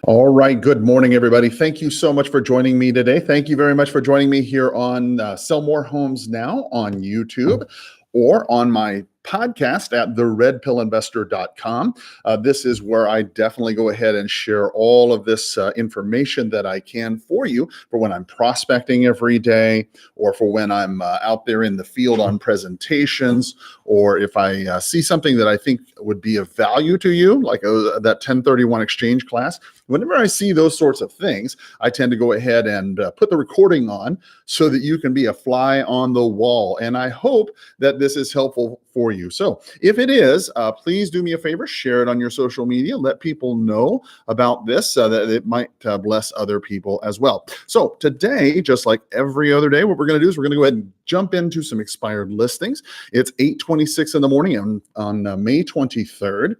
All right. Good morning, everybody. Thank you so much for joining me today. Thank you very much for joining me here on Sell More Homes Now on YouTube or on my podcast at theredpillinvestor.com. This is where I definitely go ahead and share all of this information that I can for you for when I'm prospecting every day, or for when I'm out there in the field on presentations, or if I see something that I think would be of value to you, like that 1031 exchange class. Whenever I see those sorts of things, I tend to go ahead and put the recording on so that you can be a fly on the wall. And I hope that this is helpful for you. So if it is, please do me a favor, share it on your social media. Let people know about this so that it might bless other people as well. So today, just like every other day, what we're going to do is we're going to go ahead and jump into some expired listings. It's 8:26 in the morning on May 23rd.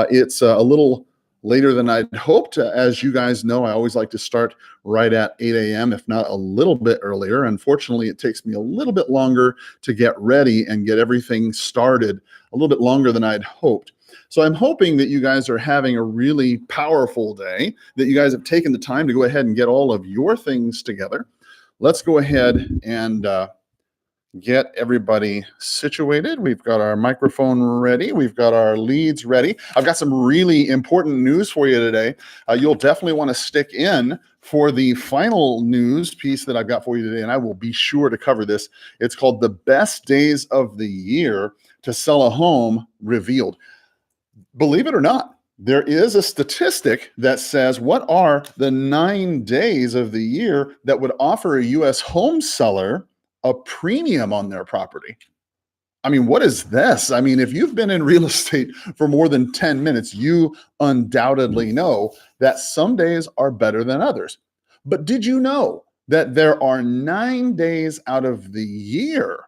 It's a little later than I'd hoped. As you guys know, I always like to start right at 8 a.m., if not a little bit earlier. Unfortunately, it takes me a little bit longer to get ready and get everything started, a little bit longer than I'd hoped. So I'm hoping that you guys are having a really powerful day, that you guys have taken the time to go ahead and get all of your things together. Let's go ahead and get everybody situated. We've got our microphone ready. We've got our leads ready. I've got some really important news for you today. You'll definitely want to stick in for the final news piece that I've got for you today, and I will be sure to cover this. It's called The Best Days of the Year to Sell a Home Revealed. Believe it or not, there is a statistic that says what are the 9 days of the year that would offer a U.S. home seller a premium on their property. I mean, what is this? I mean, if you've been in real estate for more than 10 minutes, you undoubtedly know that some days are better than others. But did you know that there are 9 days out of the year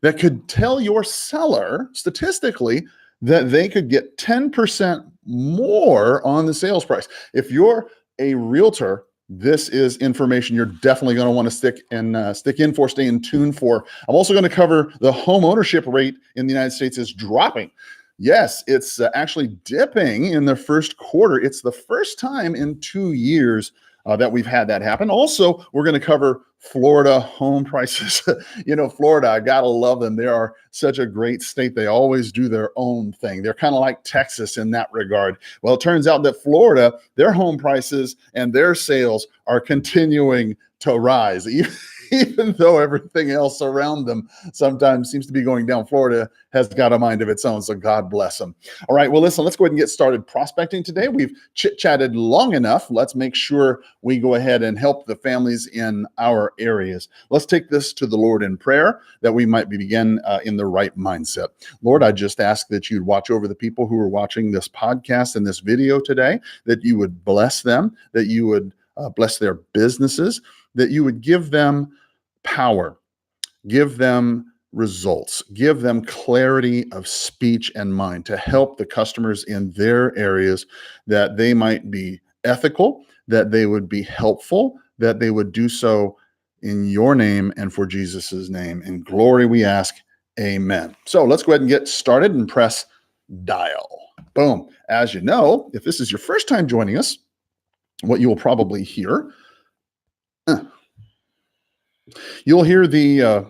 that could tell your seller statistically that they could get 10% more on the sales price? If you're a realtor, this is information you're definitely going to want to stay in tune for. I'm also going to cover the home ownership rate in the United States is dropping. Yes, it's actually dipping in the first quarter. It's the first time in 2 years that we've had that happen. Also, we're going to cover Florida home prices. Florida, I gotta love them. They are such a great state. They always do their own thing. They're kind of like Texas in that regard. Well, it turns out that Florida, their home prices and their sales are continuing to rise. Even though everything else around them sometimes seems to be going down, Florida has got a mind of its own, so God bless them. All right, well, listen, let's go ahead and get started prospecting today. We've chit-chatted long enough. Let's make sure we go ahead and help the families in our areas. Let's take this to the Lord in prayer that we might begin in the right mindset. Lord, I just ask that you'd watch over the people who are watching this podcast and this video today, that you would bless them, that you would bless their businesses, that you would give them power, give them results, give them clarity of speech and mind to help the customers in their areas, that they might be ethical, that they would be helpful, that they would do so in your name and for Jesus's name. In glory we ask, amen. So let's go ahead and get started and press dial. Boom. As you know, if this is your first time joining us, what you will probably hear, you'll hear the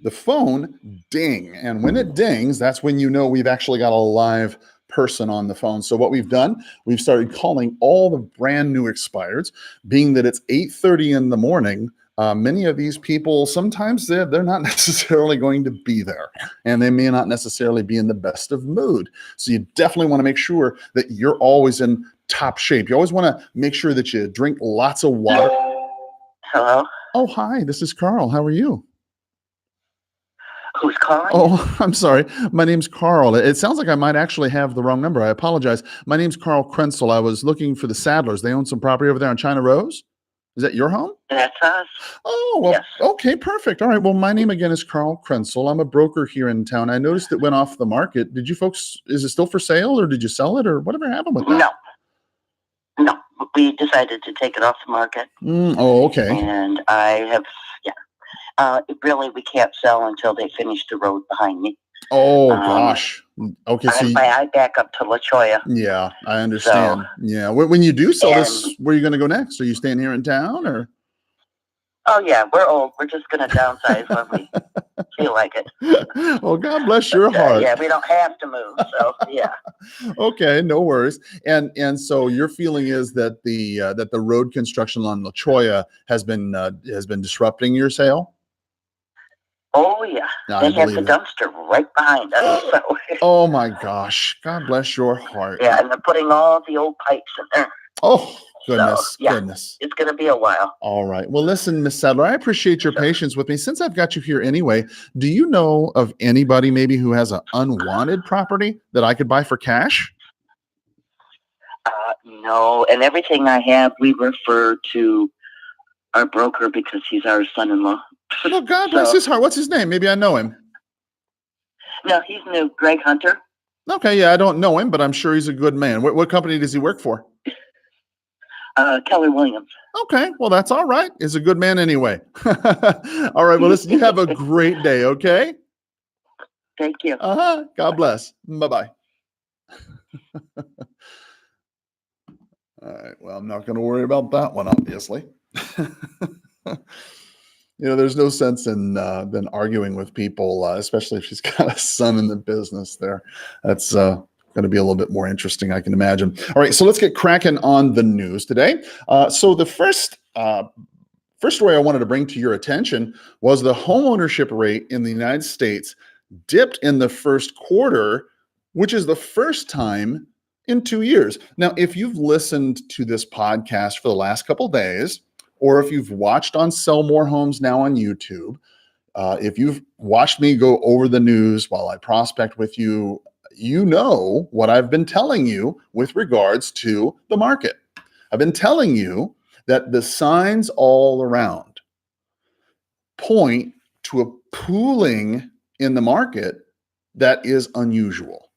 phone ding. And when it dings, that's when you know we've actually got a live person on the phone. So what we've done, we've started calling all the brand new expireds, being that it's 8:30 in the morning. Many of these people, sometimes they're not necessarily going to be there, and they may not necessarily be in the best of mood. So you definitely want to make sure that you're always in top shape. You always want to make sure that you drink lots of water. Hello? Oh, hi, this is Carl. How are you? Who's calling? Oh, I'm sorry. My name's Carl. It sounds like I might actually have the wrong number. I apologize. My name's Carl Krenzel. I was looking for the Sadlers. They own some property over there on China Rose. Is that your home? That's us. Oh, well, Yes. Okay, perfect. All right. Well, my name again is Carl Krenzel. I'm a broker here in town. I noticed it went off the market. Did you folks, is it still for sale, or did you sell it, or whatever happened with that? No. We decided to take it off the market. Okay. And really, we can't sell until they finish the road behind me. Oh Um, gosh. Okay, so I back up to La Cholla. yeah, I So, understand. Yeah, when you do sell and this, where are you going to go next? Are you staying here in town, or? oh yeah, we're old. We're just going to downsize when we feel like it. Well, God bless But your heart. yeah, we don't have to move. So yeah. Okay, no worries. And so your feeling is that the road construction on La Cholla has been disrupting your sale? Oh yeah, I they have the believe it. dumpster right behind us. So Oh my gosh. God bless your heart. yeah, and they're putting all the old pipes in there. Oh, So goodness, yeah, goodness. it's going to be a while. All right. Well, listen, Miss Sadler, I appreciate your So, patience with me. Since I've got you here anyway, do you know of anybody maybe who has an unwanted property that I could buy for cash? no, and everything I have, we refer to our broker because he's our son-in-law. Well, God bless So his heart. What's his name? Maybe I know him. no, he's new. Greg Hunter. Okay, yeah, I don't know him, but I'm sure he's a good man. What company does he work for? Keller Williams. Okay, well, that's all right. He's a good man anyway. All right, well, listen, you have a great day, okay? Thank you. God bless. Bye-bye. All right, well, I'm not going to worry about that one, obviously. There's no sense in then arguing with people, especially if she's got a son in the business there. That's going to be a little bit more interesting, I can imagine. All right, so let's get cracking on the news today. So the first story I wanted to bring to your attention was the homeownership rate in the United States dipped in the first quarter, which is the first time in 2 years. Now, if you've listened to this podcast for the last couple of days, or if you've watched on Sell More Homes Now on YouTube, if you've watched me go over the news while I prospect with you, you know what I've been telling you with regards to the market. I've been telling you that the signs all around point to a pooling in the market that is unusual.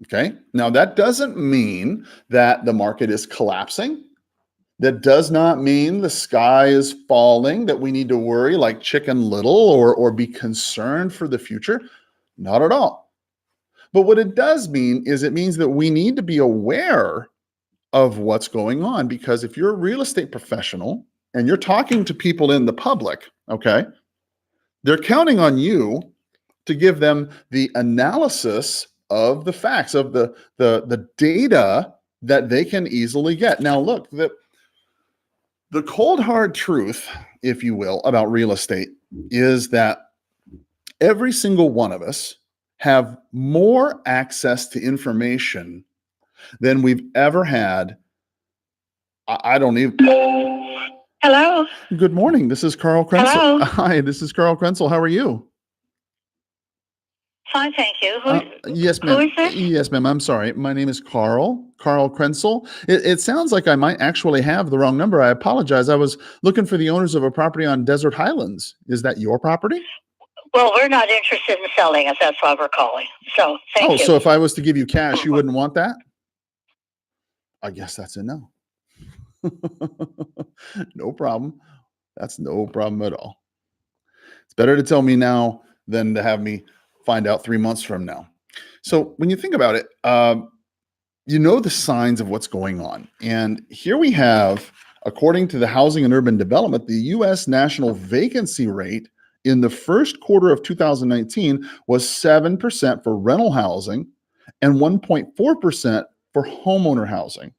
Okay. Now, that doesn't mean that the market is collapsing. That does not mean the sky is falling, that we need to worry like Chicken Little or be concerned for the future. Not at all. But what it does mean is it means that we need to be aware of what's going on, because if you're a real estate professional and you're talking to people in the public, okay, they're counting on you to give them the analysis of the facts, of the data that they can easily get. Now, look, the cold hard truth, if you will, about real estate is that every single one of us have more access to information than we've ever had. I don't even. Hello. Good morning. This is Carl Krenzel. Hello. Hi, this is Carl Krenzel. How are you? Fine, thank you. Yes, ma'am. Who is this? Yes, ma'am. I'm sorry. My name is Carl Krenzel. It sounds like I might actually have the wrong number. I apologize. I was looking for the owners of a property on Desert Highlands. Is that your property? Well, we're not interested in selling it. That's why we're calling. So thank you. So if I was to give you cash, you wouldn't want that? I guess that's a no. No problem. That's no problem at all. It's better to tell me now than to have me find out 3 months from now. So when you think about it, you know the signs of what's going on. And here we have, according to the Housing and Urban Development, the U.S. national vacancy rate in the first quarter of 2019 was 7% for rental housing and 1.4% for homeowner housing.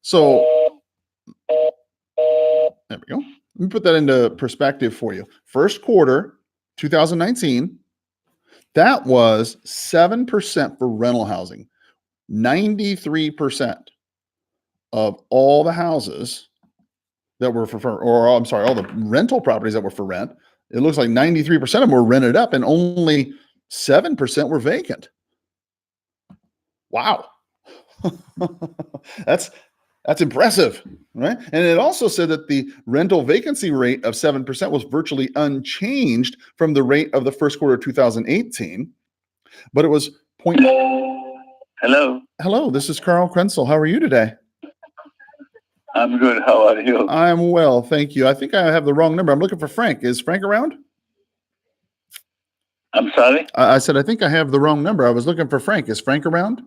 So there we go. Let me put that into perspective for you. First quarter 2019, that was 7% for rental housing. 93% of all the houses that were all the rental properties that were for rent, it looks like 93% of them were rented up and only 7% were vacant. Wow. That's impressive, right? And it also said that the rental vacancy rate of 7% was virtually unchanged from the rate of the first quarter of 2018, but it was point. Hello, this is Carl Krenzel. How are you today? I'm good. How are you? I'm well, thank you. I think I have the wrong number. I'm looking for Frank. Is Frank around? I'm sorry? I said, I think I have the wrong number. I was looking for Frank. Is Frank around?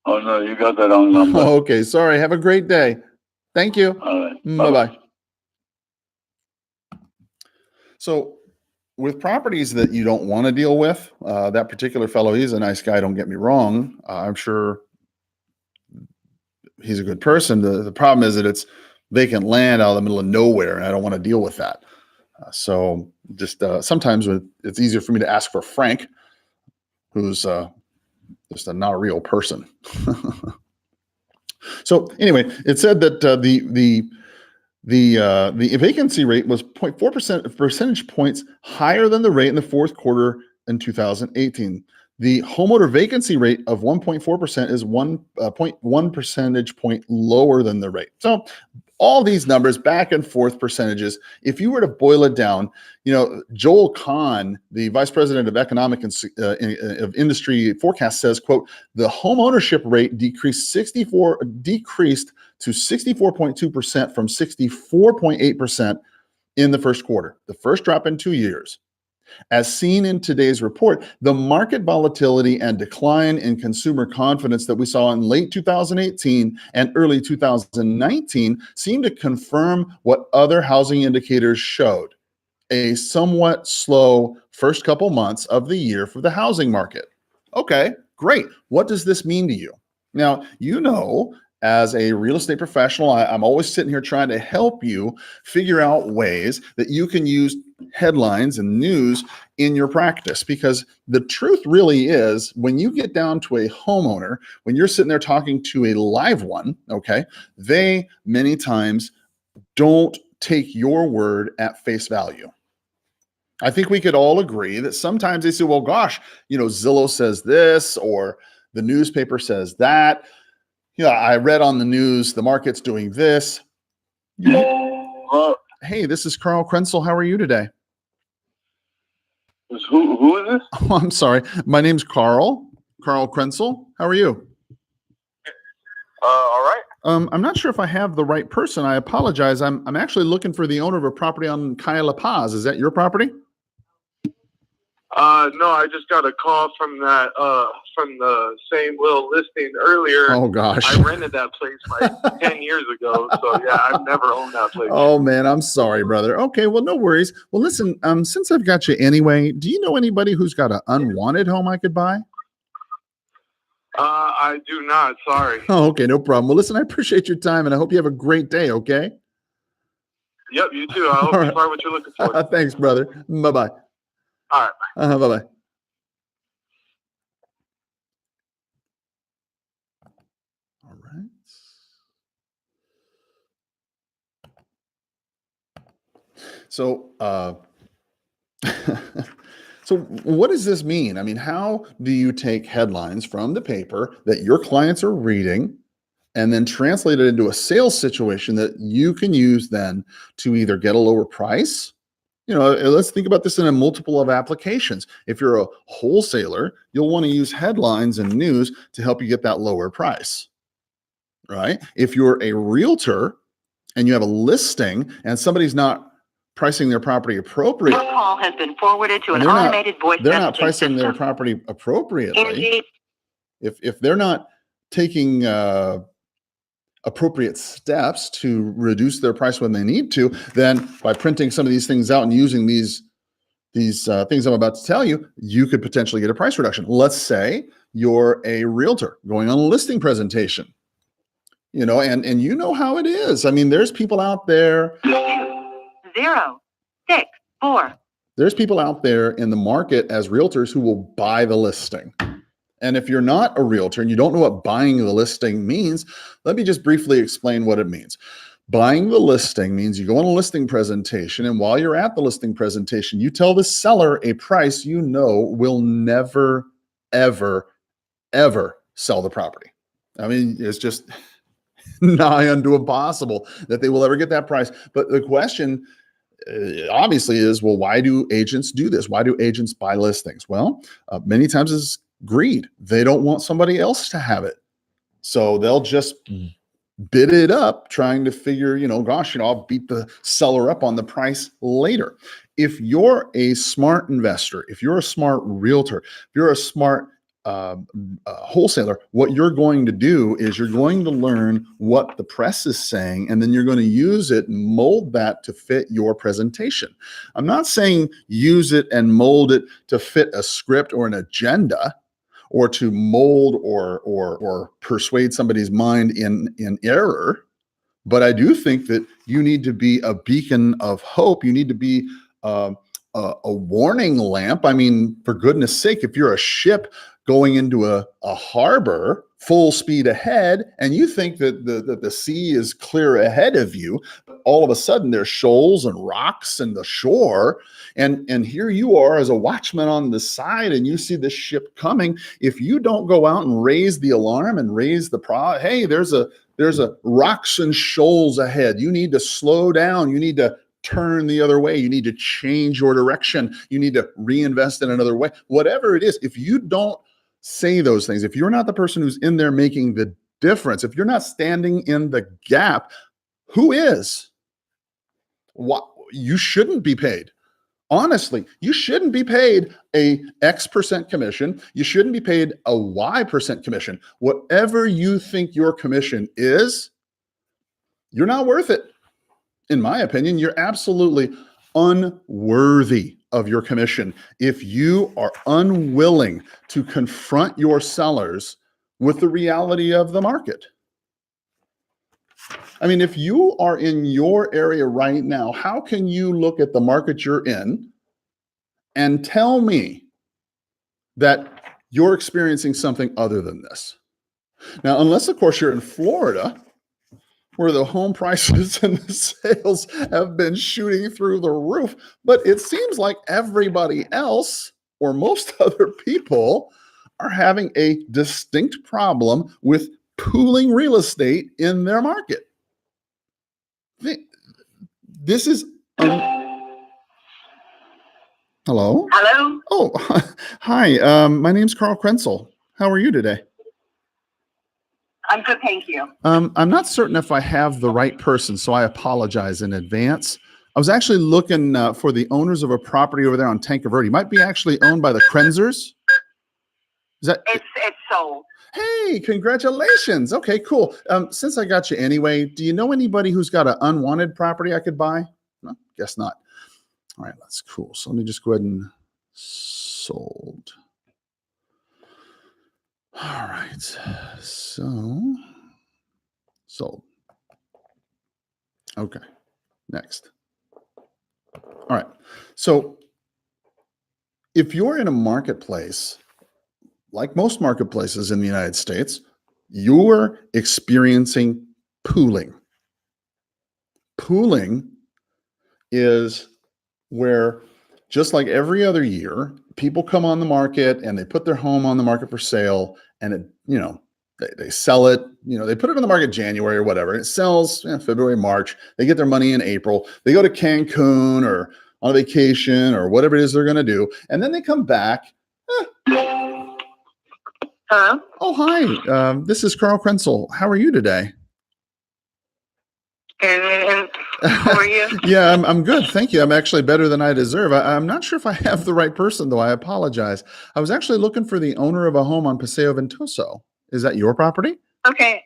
Oh, no, you got the wrong number. Okay, sorry. Have a great day. Thank you. All right. Bye-bye. So with properties that you don't want to deal with, that particular fellow, he's a nice guy, don't get me wrong. I'm sure he's a good person. The problem is that it's vacant land out of the middle of nowhere, and I don't want to deal with that. So just sometimes it's easier for me to ask for Frank, who's just not a real person. So anyway, it said that the vacancy rate was 0.4% percentage points higher than the rate in the fourth quarter in 2018. The homeowner vacancy rate of 1.4% is 1.1 percentage point lower than the rate. So all these numbers, back and forth percentages, if you were to boil it down, Joel Kahn, the vice president of economic and of industry forecast, says, quote, the home ownership rate decreased to 64.2% from 64.8% in the first quarter, the first drop in 2 years. As seen in today's report, the market volatility and decline in consumer confidence that we saw in late 2018 and early 2019 seem to confirm what other housing indicators showed: a somewhat slow first couple months of the year for the housing market. Okay, great. What does this mean to you? Now, as a real estate professional, I'm always sitting here trying to help you figure out ways that you can use headlines and news in your practice, because the truth really is, when you get down to a homeowner, when you're sitting there talking to a live one, okay, they many times don't take your word at face value. I think we could all agree that sometimes they say, well, gosh, Zillow says this, or the newspaper says that. I read on the news, the market's doing this. Hey, this is Carl Krenzel. How are you today? Who is this? Oh, I'm sorry. My name's Carl Krenzel. How are you? All right. I'm not sure if I have the right person. I apologize. I'm actually looking for the owner of a property on Calle La Paz. Is that your property? No, I just got a call from the same little listing earlier. Oh gosh. I rented that place like 10 years ago. So yeah, I've never owned that place. Oh man, I'm sorry, brother. Okay, well, no worries. Well, listen, since I've got you anyway, do you know anybody who's got an unwanted home I could buy? I do not. Sorry. Oh, okay, no problem. Well, listen, I appreciate your time, and I hope you have a great day, okay? Yep, you too. I hope All you right. find what you're looking for. Thanks, brother. Bye-bye. All right. Bye-bye. All right. So, so what does this mean? I mean, how do you take headlines from the paper that your clients are reading and then translate it into a sales situation that you can use then to either get a lower price? Let's think about this in a multiple of applications. If you're a wholesaler, you'll want to use headlines and news to help you get that lower price, right? If you're a realtor and you have a listing and somebody's not pricing their property appropriately, Your call has been forwarded to and an automated voice they're not messaging pricing their system. property appropriately, Engage. if they're not taking appropriate steps to reduce their price when they need to, then by printing some of these things out and using these things I'm about to tell you, you could potentially get a price reduction. Let's say you're a realtor going on a listing presentation, and you know how it is. I mean, there's people out there. 0, 6, 4. There's people out there in the market as realtors who will buy the listing. And if you're not a realtor and you don't know what buying the listing means, let me just briefly explain what it means. Buying the listing means you go on a listing presentation, and while you're at the listing presentation, you tell the seller a price you know will never, ever, ever sell the property. I mean, it's just nigh unto impossible that they will ever get that price. But the question obviously is, well, why do agents do this? Why do agents buy listings? Well, many times it's greed. They don't want somebody else to have it. So they'll just bid it up, trying to figure, gosh, I'll beat the seller up on the price later. if you're a smart investor, if you're a smart realtor, if you're a smart wholesaler, what you're going to do is you're going to learn what the press is saying, and then you're going to use it and mold that to fit your presentation. I'm not saying use it and mold it to fit a script or an agenda, or to mold or persuade somebody's mind in error. But I do think that you need to be a beacon of hope. You need to be a warning lamp. I mean, for goodness sake, if you're a ship going into a harbor full speed ahead and you think that the sea is clear ahead of you, all of a sudden there's shoals and rocks and the shore, and here you are as a watchman on the side and you see this ship coming. If you don't go out and raise the alarm and raise the hey, there's a rocks and shoals ahead, you need to slow down, you need to turn the other way, you need to change your direction, you need to reinvest in another way, whatever it is. If you don't say those things, if you're not the person who's in there making the difference, if you're not standing in the gap, who is? What? You shouldn't be paid. Honestly, you shouldn't be paid a X% commission. You shouldn't be paid a Y% commission. Whatever you think your commission is, you're not worth it. In my opinion, you're absolutely unworthy of your commission if you are unwilling to confront your sellers with the reality of the market. I mean, if you are in your area right now, how can you look at the market you're in and tell me that you're experiencing something other than this? Now, unless, of course, you're in Florida, where the home prices and the sales have been shooting through the roof. But it seems like everybody else, or most other people, are having a distinct problem with pooling real estate in their market. This is... Hello? Hello? Oh, hi. My name's Carl Krenzel. How are you today? I'm good, thank you. I'm not certain if I have the right person, so I apologize in advance. I was actually looking for the owners of a property over there on Tanque Verde. Might be actually owned by the Krenzers. Is that? It's sold. Hey, congratulations. Okay, cool. Since I got you anyway, do you know anybody who's got an unwanted property I could buy? No, guess not. All right, that's cool. So let me just go ahead and sold. All right, so sold. Okay, next. All right, so if you're in a marketplace, like most marketplaces in the United States, you're experiencing pooling. Pooling is where, just like every other year, people come on the market and they put their home on the market for sale, and it, they sell it, they put it on the market January or whatever, and it sells February, March. They get their money in April. They go to Cancun or on a vacation or whatever it is they're going to do, and then they come back. Hello? Oh, hi. This is Carl Krenzel. How are you today? And how are you? Yeah, I'm good. Thank you. I'm actually better than I deserve. I'm not sure if I have the right person, though. I apologize. I was actually looking for the owner of a home on Paseo Ventoso. Is that your property? Okay.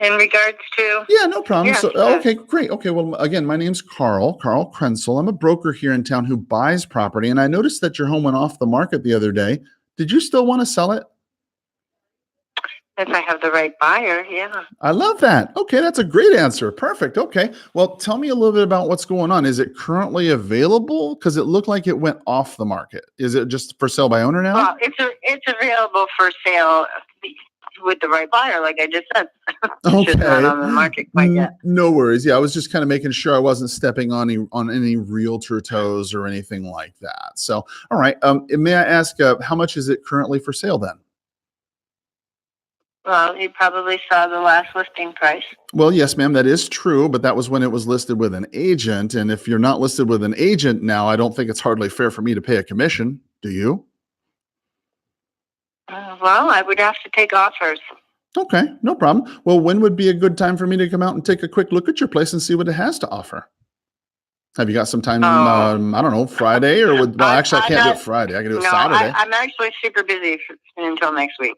In regards to? Yeah, no problem. Yes, So, okay, great. Okay, well, again, my name's Carl Krenzel. I'm a broker here in town who buys property, and I noticed that your home went off the market the other day. Did you still want to sell it? If I have the right buyer, yeah. I love that. Okay, that's a great answer. Perfect. Okay. Well, tell me a little bit about what's going on. Is it currently available? Because it looked like it went off the market. Is it just for sale by owner now? Well, it's available for sale with the right buyer, like I just said. It's just not on the market quite yet. No worries. Yeah, I was just kind of making sure I wasn't stepping on any realtor toes or anything like that. So, all right. May I ask, how much is it currently for sale then? Well, you probably saw the last listing price. Well, yes, ma'am, that is true, but that was when it was listed with an agent. And if you're not listed with an agent now, I don't think it's hardly fair for me to pay a commission. Do you? Well, I would have to take offers. Okay, no problem. Well, when would be a good time for me to come out and take a quick look at your place and see what it has to offer? Have you got some time? Oh. I don't know, Friday or well, actually, I can't do it not- Friday. I can do it No, Saturday. I'm actually super busy until next week.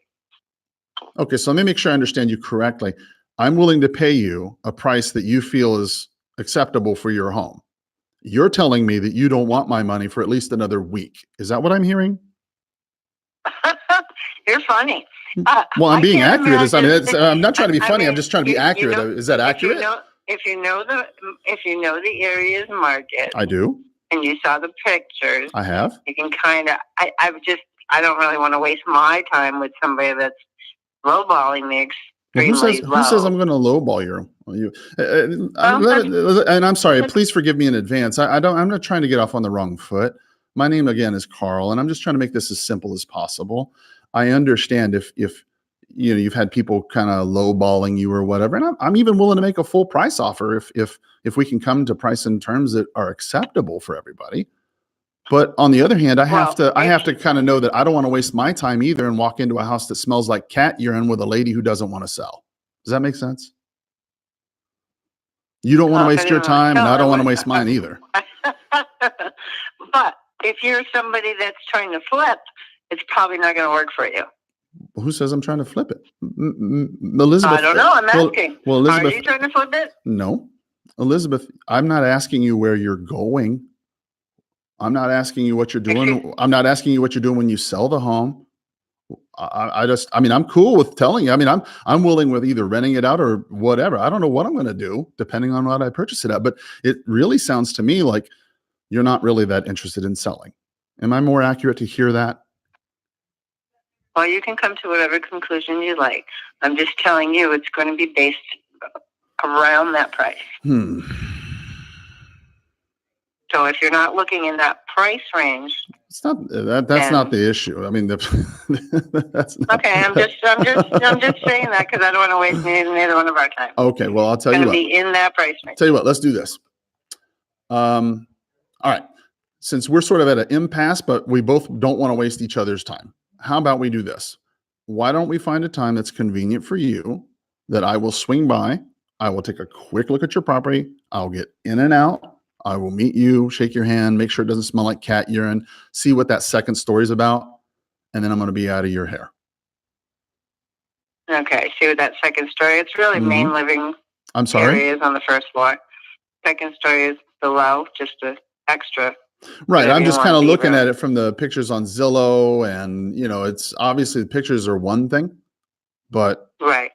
Okay, so let me make sure I understand you correctly. I'm willing to pay you a price that you feel is acceptable for your home. You're telling me that you don't want my money for at least another week. Is that what I'm hearing? You're funny. Well, I'm I being can't accurate. imagine- I'm not trying to be I funny. I'm mean, just trying to be accurate. Is that accurate? If you know the area's market I do. and you saw the pictures, I have. you can kind of. I don't really want to waste my time with somebody that's lowballing me Well, extremely who says low. I'm going to lowball you? And I'm sorry. Please forgive me in advance. I'm not trying to get off on the wrong foot. My name again is Carl, and I'm just trying to make this as simple as possible. I understand if you've had people kind of lowballing you or whatever, and I'm even willing to make a full price offer if we can come to price and terms that are acceptable for everybody. But on the other hand, I have to kind of know that I don't want to waste my time either and walk into a house that smells like cat urine with a lady who doesn't want to sell. Does that make sense? You don't want to waste your time, and I don't want to waste mine either. But if you're somebody that's trying to flip, it's probably not going to work for you. Well, who says I'm trying to flip it? Elizabeth. I don't know. I'm asking. Well, Elizabeth, are you trying to flip it? No. Elizabeth, I'm not asking you where you're going. I'm not asking you what you're doing. I'm not asking you what you're doing when you sell the home. I'm cool with telling you. I'm willing with either renting it out or whatever. I don't know what I'm going to do depending on what I purchase it at, but it really sounds to me like you're not really that interested in selling. Am I more accurate to hear that? Well, you can come to whatever conclusion you like. I'm just telling you it's going to be based around that price. So if you're not looking in that price range, it's not that's not the issue. That's not, okay. I'm just saying that because I don't want to waste neither one of our time. Okay, well, I'll tell you what. Be in that price range. Tell you what, let's do this. All right. Since we're sort of at an impasse, but we both don't want to waste each other's time. How about we do this? Why don't we find a time that's convenient for you that I will swing by? I will take a quick look at your property. I'll get in and out. I will meet you, shake your hand, make sure it doesn't smell like cat urine, see what that second story is about, and then I'm going to be out of your hair. Okay, see what that second story. It's really main living areas on the first floor. Second story is below, just the extra. Right. I'm just kind of looking at it from the pictures on Zillow, and it's obviously the pictures are one thing, but right.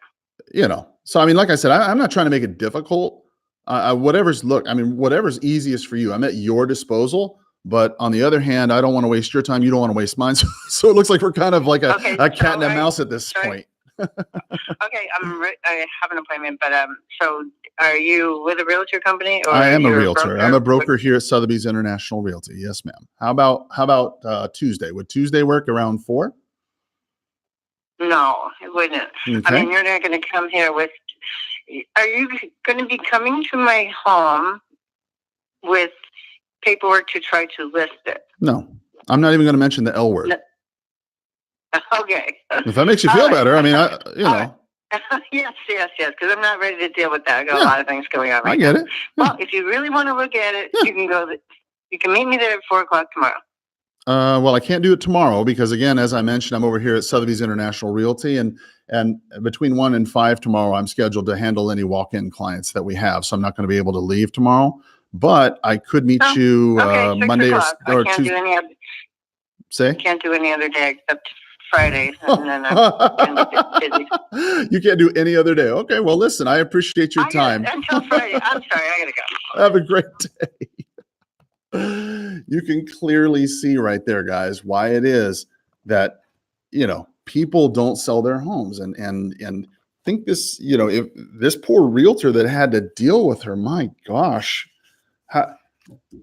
So like I said, I'm not trying to make it difficult. Whatever's easiest for you. I'm at your disposal. But on the other hand, I don't want to waste your time. You don't want to waste mine. So it looks like we're kind of like a cat and a mouse at this point. Okay, I have an appointment, but so are you with a realtor company? Or I am a realtor. I'm a broker here at Sotheby's International Realty. Yes, ma'am. How about Tuesday? Would Tuesday work around 4? No, it wouldn't. Okay. You're not going to come here with. Are you going to be coming to my home with paperwork to try to list it? No, I'm not even going to mention the L word. No. Okay. If that makes you feel better, Yes, because I'm not ready to deal with that. I got a lot of things going on right now. I get it. Well, if you really want to look at it, you can go. You can meet me there at 4:00 tomorrow. Well, I can't do it tomorrow because, again, as I mentioned, I'm over here at Sotheby's International Realty, and between 1 and 5 tomorrow, I'm scheduled to handle any walk-in clients that we have. So I'm not going to be able to leave tomorrow, but I could meet you Monday or Tuesday. Can't do any other day except Friday, and then I'm busy. You can't do any other day. Okay, well, listen, I appreciate your time. Until Friday. I'm sorry, I gotta go. Have a great day. You can clearly see right there, guys, why it is that people don't sell their homes, and think this. If this poor realtor that had to deal with her, my gosh, you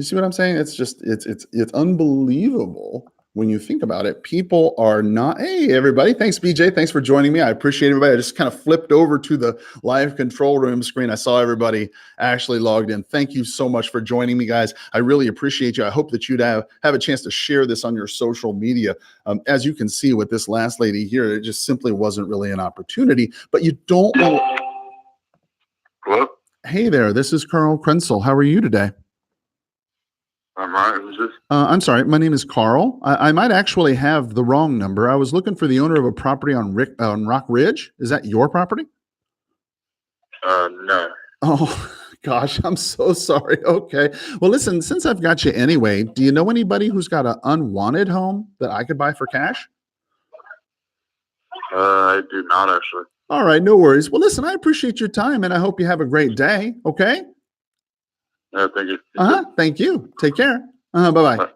see what I'm saying? It's just it's unbelievable. When you think about it, people are not. Hey, everybody. Thanks, BJ. Thanks for joining me. I appreciate everybody. I just kind of flipped over to the live control room screen. I saw everybody actually logged in. Thank you so much for joining me, guys. I really appreciate you. I hope that you'd have a chance to share this on your social media. As you can see with this last lady here, it just simply wasn't really an opportunity. But you don't want. Hello? Hey there, this is Carl Krenzel. How are you today? I'm right. Who's this? I'm sorry, my name is Carl. I might actually have the wrong number. I was looking for the owner of a property on Rock Ridge. Is that your property? No. Oh, gosh, I'm so sorry. Okay. Well, listen, since I've got you anyway, do you know anybody who's got an unwanted home that I could buy for cash? I do not actually. All right, no worries. Well, listen, I appreciate your time and I hope you have a great day. Okay. Thank you. Thank you. Take care. Bye-bye. Bye.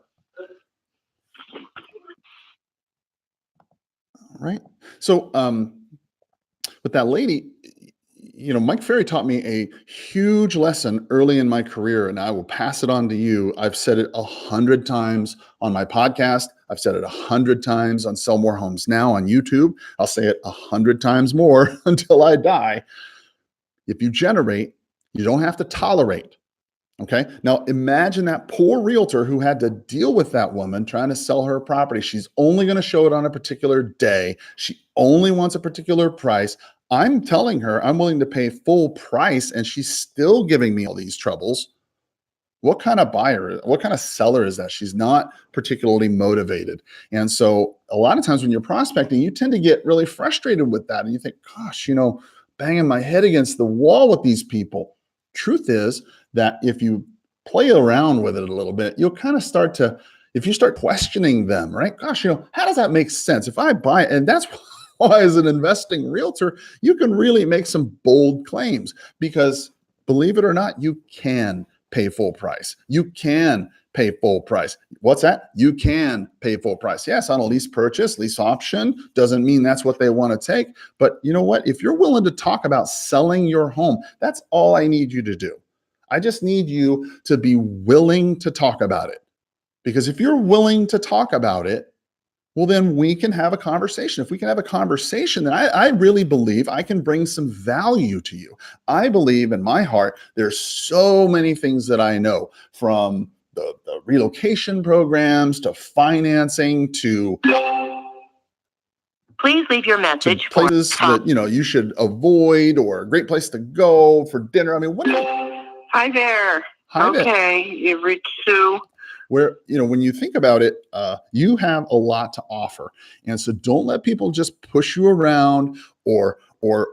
All right. So, with that lady, Mike Ferry taught me a huge lesson early in my career, and I will pass it on to you. I've said it 100 times on my podcast. I've said it 100 times on Sell More Homes Now on YouTube. I'll say it 100 times more until I die. If you generate, you don't have to tolerate. Okay. Now imagine that poor realtor who had to deal with that woman trying to sell her property. She's only going to show it on a particular day. She only wants a particular price. I'm telling her I'm willing to pay full price and she's still giving me all these troubles. What kind of buyer, what kind of seller is that? She's not particularly motivated. And so a lot of times when you're prospecting, you tend to get really frustrated with that. And you think, gosh, banging my head against the wall with these people. Truth is that if you play around with it a little bit, you'll kind of if you start questioning them, right? Gosh, how does that make sense? If I buy it, and that's why as an investing realtor, you can really make some bold claims because believe it or not, you can pay full price. You can pay full price. What's that? You can pay full price. Yes, on a lease purchase, lease option doesn't mean that's what they want to take. But you know what? If you're willing to talk about selling your home, that's all I need you to do. I just need you to be willing to talk about it. Because if you're willing to talk about it, well, then we can have a conversation. If we can have a conversation, then I really believe I can bring some value to you. I believe in my heart, there's so many things that I know from the relocation programs to financing to Please leave your message for places that you should avoid or a great place to go for dinner. I mean, Hi there. Hi there. Okay, you've reached Sue. Where when you think about it, you have a lot to offer, and so don't let people just push you around or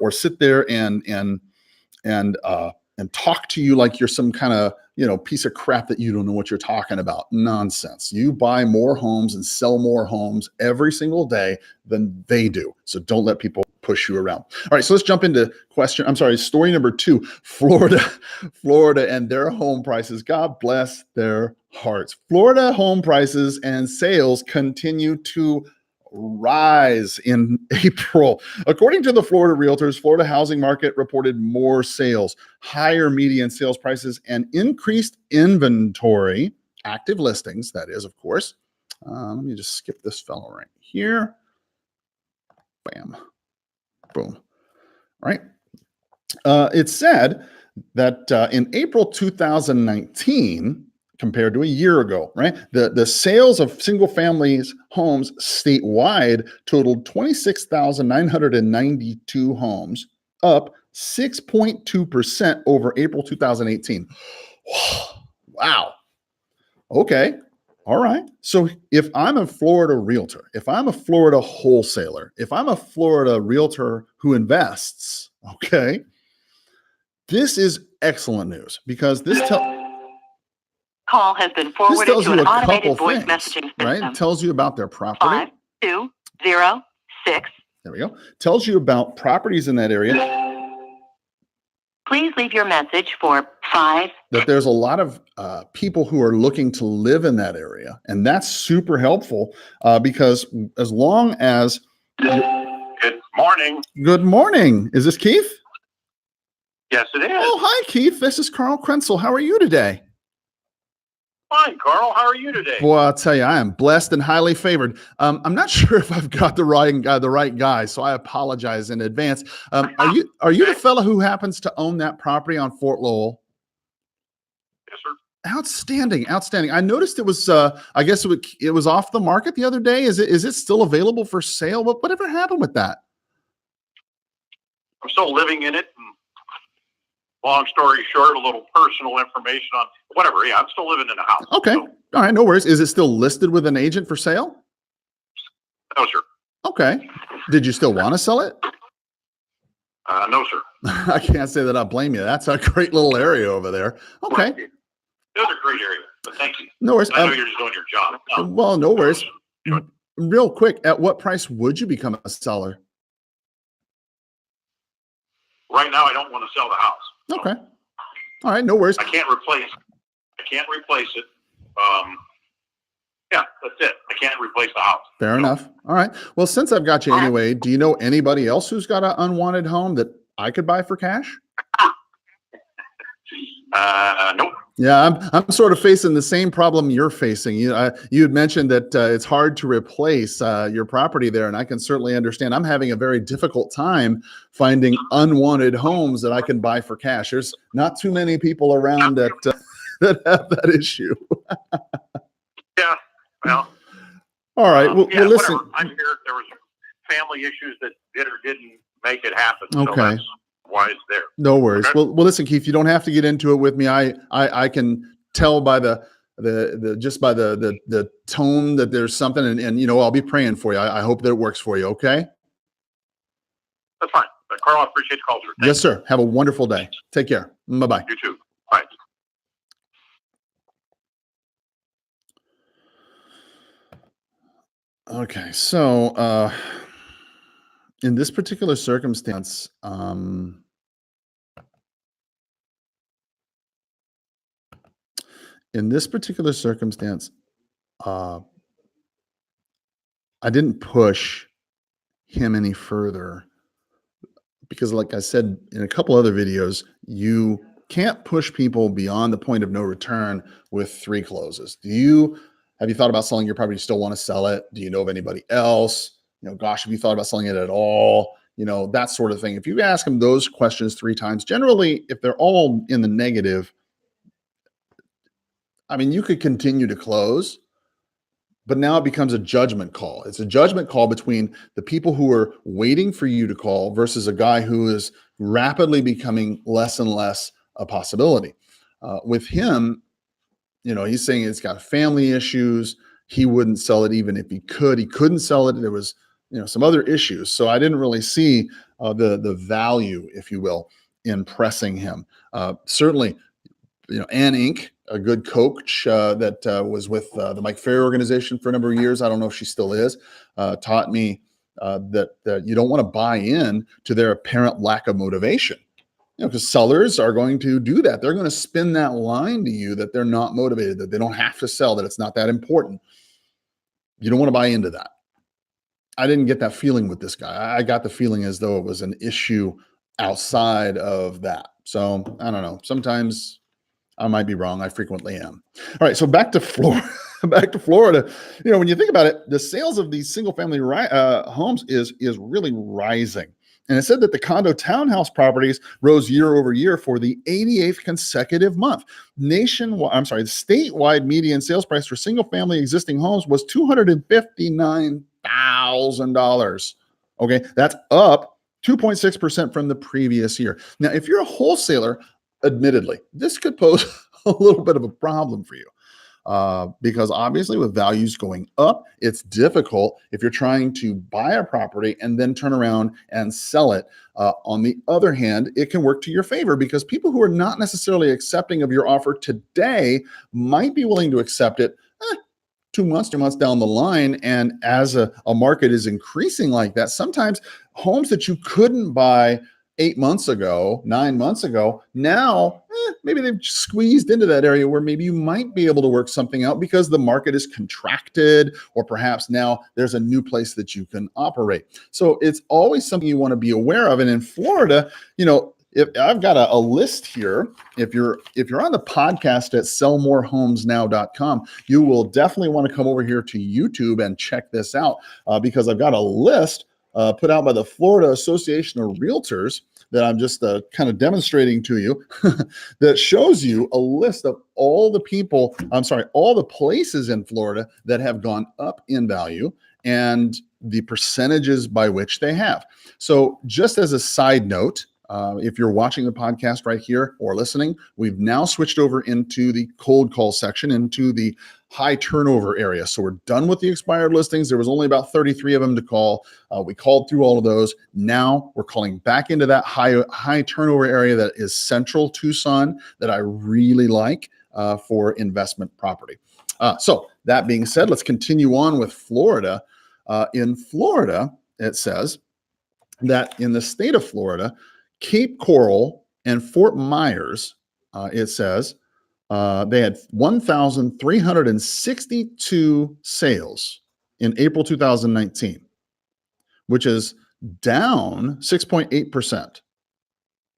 sit there and talk to you like you're some kind of piece of crap that you don't know what you're talking about. Nonsense. You buy more homes and sell more homes every single day than they do. So don't let people push you around. All right, so let's jump into story number 2. Florida and their home prices. God bless their hearts. Florida home prices and sales continue to rise in April. According to the Florida Realtors, Florida housing market reported more sales, higher median sales prices, and increased inventory, active listings, that is, of course. Let me just skip this fellow right here. Bam. Boom. All right. It said that in April 2019, compared to a year ago, right? The sales of single families homes statewide totaled 26,992 homes, up 6.2% over April 2018. Wow. Okay. All right. So if I'm a Florida realtor, if I'm a Florida wholesaler, if I'm a Florida realtor who invests, okay, this is excellent news because this Call has been forwarded tells to you an a automated couple voice things, messaging system. right? It tells you about their property. 5206. There we go. Tells you about properties in that area. Please leave your message for 5. That there's a lot of people who are looking to live in that area. And that's super helpful because as long as... Good morning. Good morning. Is this Keith? Yes, it is. Oh, hi, Keith. This is Carl Krenzel. How are you today? Fine, Carl. How are you today? Boy, I'll tell you, I am blessed and highly favored. I'm not sure if I've got the right guy, so I apologize in advance. Are you the fellow who happens to own that property on Fort Lowell? Yes, sir. Outstanding. I noticed it was. I guess it was off the market the other day. Is it still available for sale? Whatever happened with that? I'm still living in it. And long story short, a little personal information on whatever. Yeah, I'm still living in the house. Okay. So, All right. No worries. Is it still listed with an agent for sale? no, sir. Okay. Did you still want to sell it? No, sir. I can't say that I blame you. That's a great little area over there. Okay. It was a great area, but thank you. No worries. I know you're just doing your job. No. Well, no worries. Sure. Real quick, at what price would you become a seller? Right now, I don't want to sell the house. So Okay. All right. No worries. I can't replace it. Yeah, that's it. I can't replace the house. Fair enough. All right. Well, since I've got you anyway, do you know anybody else who's got an unwanted home that I could buy for cash? Nope. Yeah, I'm sort of facing the same problem you're facing. You had mentioned that it's hard to replace your property there, and I can certainly understand. I'm having a very difficult time finding unwanted homes that I can buy for cash. There's not too many people around that that have that issue. Yeah. Well. All right. Well, Yeah. well, listen. Whatever. I'm here. There was some family issues that did or didn't make it happen. Okay. So that's why it's there. No worries. Okay. Well, listen, Keith, you don't have to get into it with me. I can tell by the tone that there's something, and you know, I'll be praying for you. I hope that it works for you. Okay. That's fine. But Carl, I appreciate the call, sir. Thank Yes, sir. Have a wonderful day. Take care. Bye-bye. You too. Bye. Okay. So, in this particular circumstance, I didn't push him any further because, like I said in a couple other videos, you can't push people beyond the point of no return with 3 closes. Have you thought about selling your property? You still want to sell it? Do you know of anybody else? You know, gosh, have you thought about selling it at all? You know, that sort of thing. If you ask them those questions 3 times, generally, if they're all in the negative, I mean, you could continue to close, but now it becomes a judgment call. It's a judgment call between the people who are waiting for you to call versus a guy who is rapidly becoming less and less a possibility. With him, you know, he's saying it's got family issues. He wouldn't sell it even if he could. He couldn't sell it. There was, you know, some other issues. So I didn't really see the value, if you will, in pressing him. Certainly, you know, Ann Inc., a good coach that was with the Mike Ferry organization for a number of years. I don't know if she still is, taught me that you don't want to buy in to their apparent lack of motivation. You know, because sellers are going to do that. They're going to spin that line to you that they're not motivated, that they don't have to sell, that it's not that important. You don't want to buy into that. I didn't get that feeling with this guy. I got the feeling as though it was an issue outside of that. So I don't know. Sometimes I might be wrong. I frequently am. All right. So back to Florida. You know, when you think about it, the sales of these single family homes is really rising. And it said that the condo townhouse properties rose year over year for the 88th consecutive month. The statewide median sales price for single family existing homes was $259,000. Okay, that's up 2.6% from the previous year. Now, if you're a wholesaler, admittedly, this could pose a little bit of a problem for you. Because obviously with values going up, it's difficult if you're trying to buy a property and then turn around and sell it. On the other hand, it can work to your favor because people who are not necessarily accepting of your offer today might be willing to accept it 2 months, 3 months down the line. And as a market is increasing like that, sometimes homes that you couldn't buy 8 months ago, 9 months ago, now maybe they've squeezed into that area where maybe you might be able to work something out because the market is contracted, or perhaps now there's a new place that you can operate. So it's always something you want to be aware of. And in Florida, you know, if I've got a list here, if you're on the podcast at sellmorehomesnow.com, you will definitely want to come over here to YouTube and check this out because I've got a list put out by the Florida Association of Realtors that I'm just kind of demonstrating to you that shows you a list of all the places in Florida that have gone up in value and the percentages by which they have. So just as a side note, If you're watching the podcast right here or listening, we've now switched over into the cold call section, into the high turnover area. So we're done with the expired listings. There was only about 33 of them to call. We called through all of those. Now we're calling back into that high turnover area that is central Tucson that I really like for investment property. So that being said, let's continue on with Florida. In Florida, it says that in the state of Florida, Cape Coral and Fort Myers, it says, they had 1,362 sales in April 2019, which is down 6.8%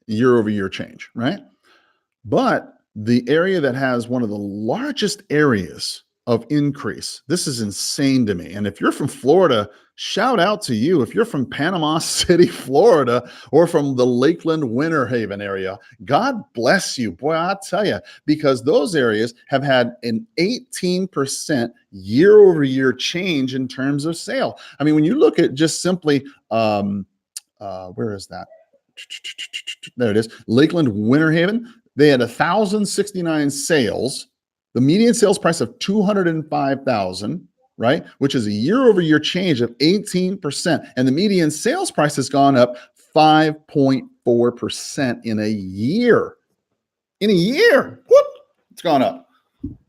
year over year change, right? But the area that has one of the largest areas of increase, this is insane to me. And if you're from Florida, shout out to you. If you're from Panama City, Florida, or from the Lakeland, Winter Haven area, God bless you. Boy, I'll tell you, because those areas have had an 18% year over year change in terms of sale. I mean, when you look at just simply, where is that? There it is. Lakeland, Winter Haven. They had 1,069 sales, the median sales price of $205,000, right? Which is a year over year change of 18%. And the median sales price has gone up 5.4% in a year. In a year, whoop, it's gone up.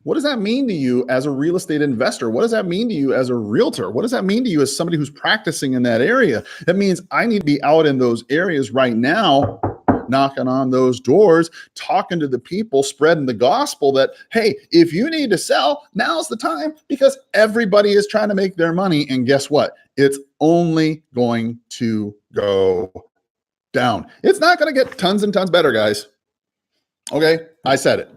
What does that mean to you as a real estate investor? What does that mean to you as a realtor? What does that mean to you as somebody who's practicing in that area? That means I need to be out in those areas right now, knocking on those doors, talking to the people, spreading the gospel that, hey, if you need to sell, now's the time, because everybody is trying to make their money. And guess what? It's only going to go down. It's not going to get tons and tons better, guys. Okay, I said it.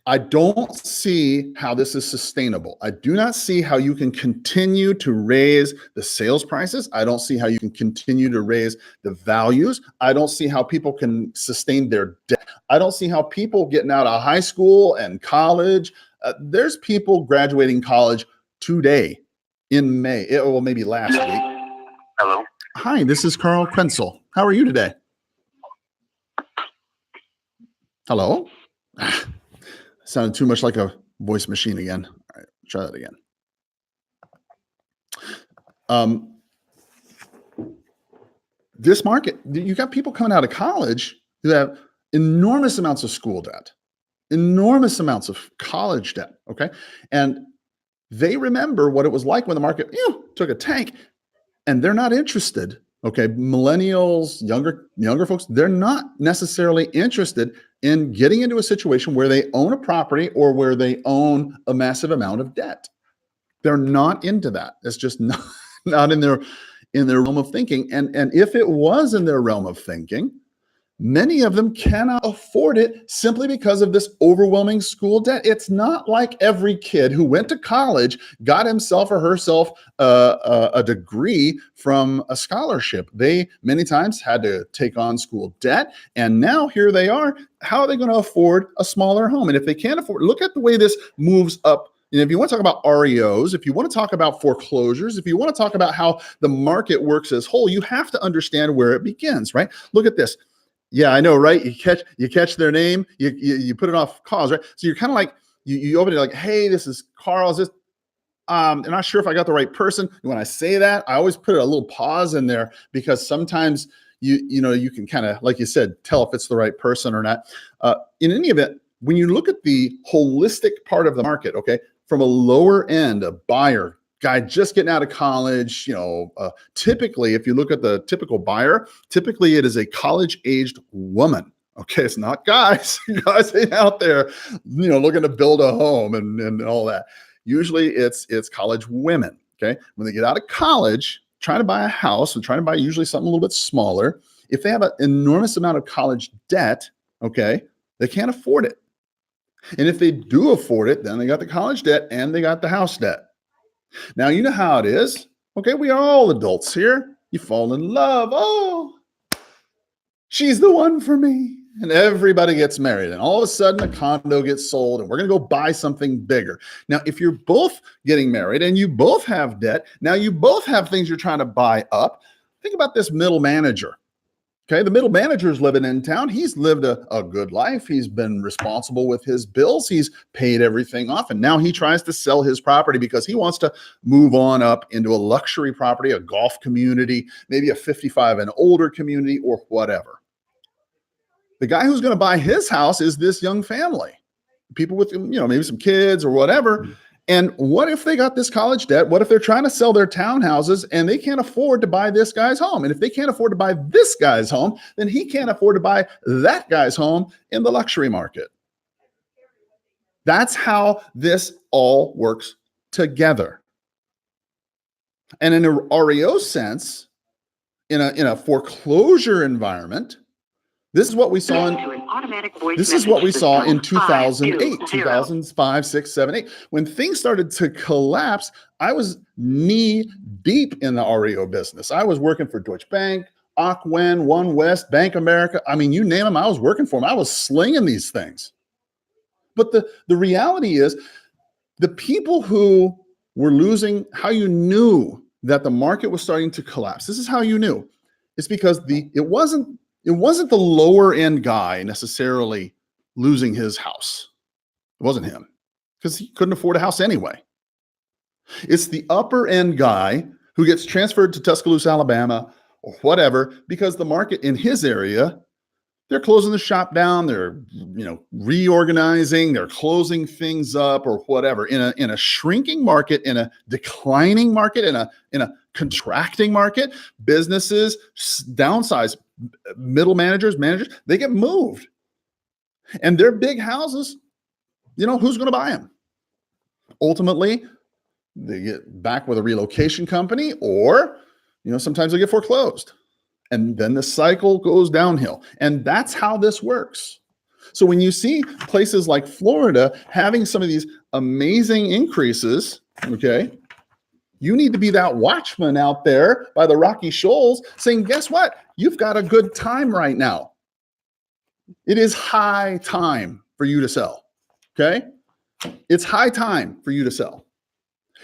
I don't see how this is sustainable. I do not see how you can continue to raise the sales prices. I don't see how you can continue to raise the values. I don't see how people can sustain their debt. I don't see how people getting out of high school and college. There's people graduating college today in May. Well, maybe last week. Hello. Hi, this is Carl Krenzel. How are you today? Hello? Sounded too much like a voice machine again. All right, try that again. This market, you got people coming out of college who have enormous amounts of school debt, enormous amounts of college debt, okay? And they remember what it was like when the market took a tank, and they're not interested, okay? Millennials, younger folks, they're not necessarily interested in getting into a situation where they own a property or where they own a massive amount of debt. They're not into that. It's just not in their realm of thinking. And if it was in their realm of thinking, many of them cannot afford it simply because of this overwhelming school debt. It's not like every kid who went to college got himself or herself a degree from a scholarship. They many times had to take on school debt, and now here they are. How are they going to afford a smaller home? And if they can't afford, look at the way this moves up. And if you want to talk about REOs, if you want to talk about foreclosures, if you want to talk about how the market works as whole, you have to understand where it begins, right? Look at this. Yeah, I know, right? You catch their name, you put it off calls, right? So you're kind of like, you open it like, hey, this is Carl. Is this, I'm not sure if I got the right person. When I say that, I always put a little pause in there because sometimes you can kind of, like you said, tell if it's the right person or not. In any event, when you look at the holistic part of the market, okay, from a lower end, a buyer, guy just getting out of college, typically, if you look at the typical buyer, typically it is a college-aged woman. Okay, it's not guys. Guys ain't out there, looking to build a home and all that. Usually it's college women. Okay, when they get out of college, trying to buy a house and trying to buy usually something a little bit smaller. If they have an enormous amount of college debt, okay, they can't afford it. And if they do afford it, then they got the college debt and they got the house debt. Now, you know how it is. Okay, we are all adults here. You fall in love. Oh, she's the one for me. And everybody gets married. And all of a sudden, a condo gets sold and we're going to go buy something bigger. Now, if you're both getting married and you both have debt, now you both have things you're trying to buy up, Think about this middle manager. Okay, the middle manager is living in town. He's lived a good life. He's been responsible with his bills. He's paid everything off. And now he tries to sell his property because he wants to move on up into a luxury property, a golf community, maybe a 55 and older community or whatever. The guy who's going to buy his house is this young family, people with, maybe some kids or whatever. And what if they got this college debt? What if they're trying to sell their townhouses and they can't afford to buy this guy's home? And if they can't afford to buy this guy's home, then he can't afford to buy that guy's home in the luxury market. That's how this all works together. And in a REO sense, in a foreclosure environment, this is what we saw in 2008, 2005, 6, 7, 8. When things started to collapse, I was knee deep in the REO business. I was working for Deutsche Bank, Ocwen, One West, Bank America. I mean, you name them, I was working for them. I was slinging these things. But the reality is, the people who were losing, how you knew that the market was starting to collapse, this is how you knew. It's because it wasn't the lower end guy necessarily losing his house. It wasn't him, because he couldn't afford a house anyway. It's the upper end guy who gets transferred to Tuscaloosa, Alabama, or whatever, because the market in his area, they're closing the shop down, they're reorganizing, they're closing things up or whatever. In a shrinking market, in a declining market, in a contracting market, businesses downsize. Middle managers, they get moved. And their big houses, who's going to buy them? Ultimately, they get back with a relocation company, or, sometimes they get foreclosed. And then the cycle goes downhill. And that's how this works. So when you see places like Florida having some of these amazing increases, okay, you need to be that watchman out there by the rocky shoals saying, guess what? You've got a good time right now. It is high time for you to sell. Okay? It's high time for you to sell.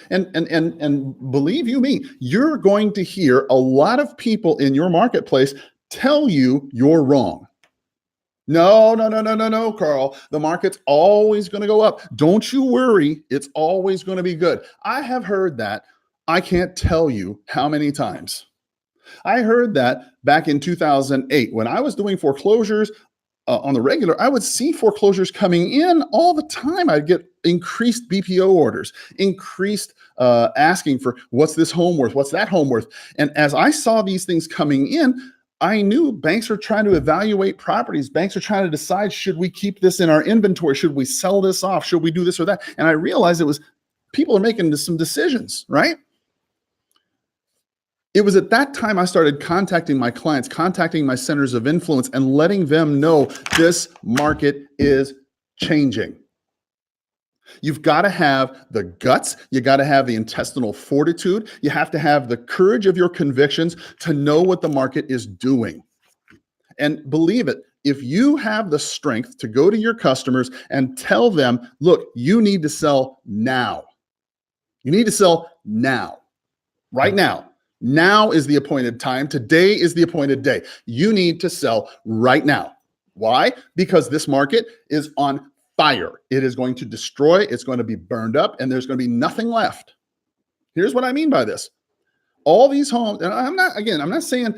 And believe you me, you're going to hear a lot of people in your marketplace tell you you're wrong. No, Carl. The market's always going to go up. Don't you worry. It's always going to be good. I have heard that. I can't tell you how many times. I heard that back in 2008 when I was doing foreclosures on the regular. I would see foreclosures coming in all the time. I'd get increased BPO orders, increased asking for what's this home worth, what's that home worth. And as I saw these things coming in, I knew banks are trying to evaluate properties. Banks are trying to decide, should we keep this in our inventory? Should we sell this off? Should we do this or that? And I realized it was people are making some decisions, right? It was at that time I started contacting my clients, contacting my centers of influence, and letting them know this market is changing. You've got to have the guts. You got to have the intestinal fortitude. You have to have the courage of your convictions to know what the market is doing. And believe it, if you have the strength to go to your customers and tell them, look, you need to sell now. You need to sell now, right now. Now is the appointed time. Today is the appointed day. You need to sell right now. Why? Because this market is on fire. It is going to destroy. It's going to be burned up, and there's going to be nothing left. Here's what I mean by this. All these homes, and I'm not saying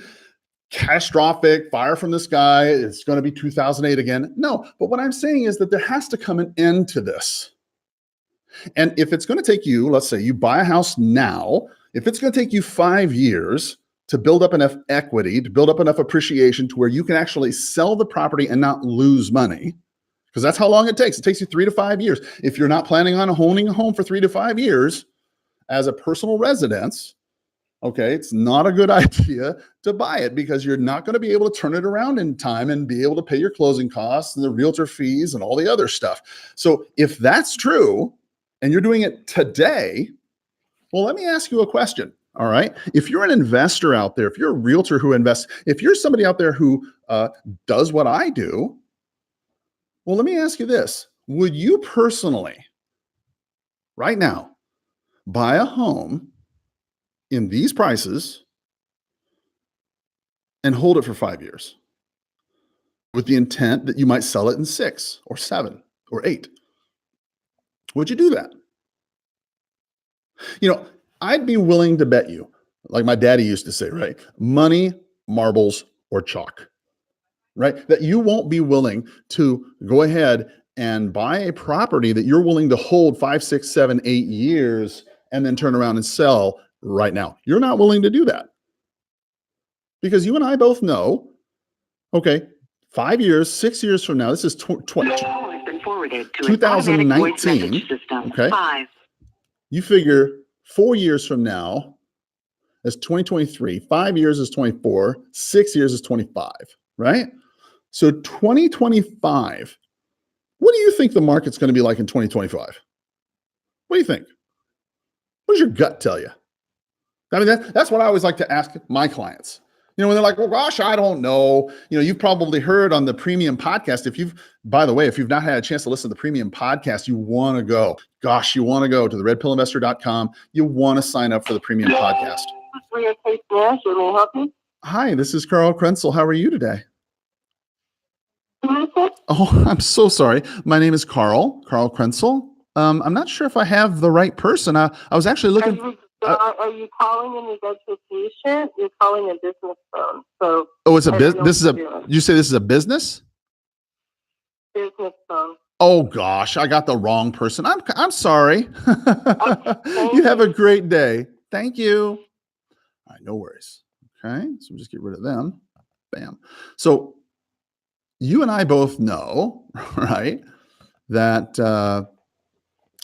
catastrophic, fire from the sky, it's going to be 2008 again. No, but what I'm saying is that there has to come an end to this. And if it's going to take you, let's say you buy a house now, if it's going to take you 5 years to build up enough equity, to build up enough appreciation to where you can actually sell the property and not lose money, because that's how long it takes. It takes you 3 to 5 years. If you're not planning on owning a home for 3 to 5 years as a personal residence, okay, it's not a good idea to buy it, because you're not going to be able to turn it around in time and be able to pay your closing costs and the realtor fees and all the other stuff. So if that's true and you're doing it today, well, let me ask you a question. All right. If you're an investor out there, if you're a realtor who invests, if you're somebody out there who does what I do, well, let me ask you this. Would you personally, right now, buy a home in these prices and hold it for 5 years with the intent that you might sell it in 6 or 7 or 8? Would you do that? You know, I'd be willing to bet you, like my daddy used to say, right? Money, marbles, or chalk, right? That you won't be willing to go ahead and buy a property that you're willing to hold 5, 6, 7, 8 years and then turn around and sell right now. You're not willing to do that because you and I both know, okay, 5 years, 6 years from now, this is 2019, okay? You figure 4 years from now is 2023, 5 years is 24, 6 years is 25, right? So 2025, what do you think the market's going to be like in 2025? What do you think? What does your gut tell you? I mean, that's what I always like to ask my clients. You know, when they're like, well, gosh, I don't know. You know, you've probably heard on the premium podcast, by the way, if you've not had a chance to listen to the premium podcast, you want to go to the redpillinvestor.com. You want to sign up for the premium podcast. Hi, this is Carl Krenzel. How are you today? Oh, I'm so sorry. My name is Carl Krenzel. I'm not sure if I have the right person. I was actually looking. Are you calling in regards to a patient? You're calling a business phone. So it's a business. You say this is a business? Business phone. Oh gosh, I got the wrong person. I'm sorry. You have a great day. Thank you. All right, no worries. Okay, so we'll just get rid of them. Bam. So you and I both know, right, that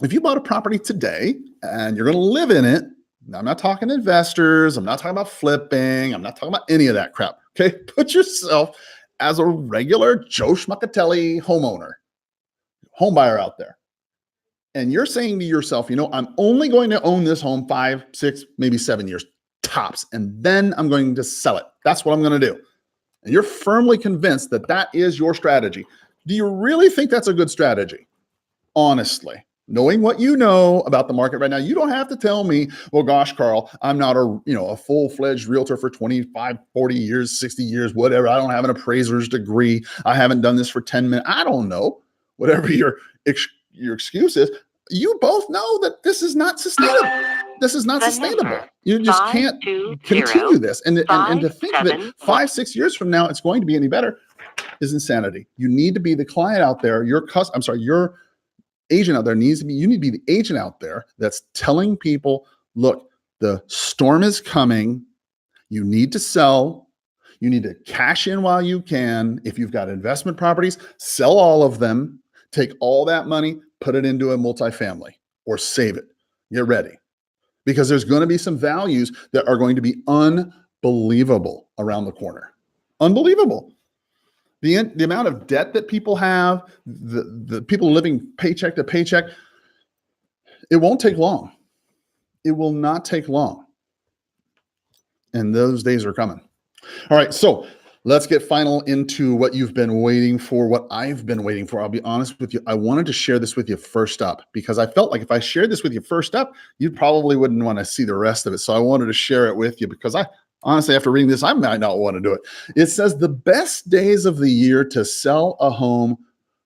if you bought a property today and you're going to live in it, now I'm not talking investors, I'm not talking about flipping, I'm not talking about any of that crap. Okay, put yourself as a regular Joe Schmuckatelli homeowner, home buyer out there. And you're saying to yourself, you know, I'm only going to own this home 5, 6, maybe 7 years tops, and then I'm going to sell it. That's what I'm going to do. And you're firmly convinced that that is your strategy. Do you really think that's a good strategy? Honestly, knowing what you know about the market right now, you don't have to tell me, well, gosh, Carl, I'm not a full-fledged realtor for 25, 40 years, 60 years, whatever. I don't have an appraiser's degree. I haven't done this for 10 minutes. I don't know. Whatever your excuse is, you both know that this is not sustainable. This is not sustainable. You just can't continue this. And to think that 5, 6 years from now, it's going to be any better is insanity. You need to be the client out there. Your agent out there you need to be the agent out there that's telling people, look, the storm is coming. You need to sell. You need to cash in while you can. If you've got investment properties, sell all of them, take all that money, put it into a multifamily or save it. Get ready. Because there's going to be some values that are going to be unbelievable around the corner. Unbelievable. The amount of debt that people have, the people living paycheck to paycheck, it won't take long. It will not take long. And those days are coming. All right, so let's get final into what you've been waiting for, what I've been waiting for. I'll be honest with you. I wanted to share this with you first up because I felt like if I shared this with you first up, you probably wouldn't want to see the rest of it. So I wanted to share it with you because honestly, after reading this, I might not want to do it. It says the best days of the year to sell a home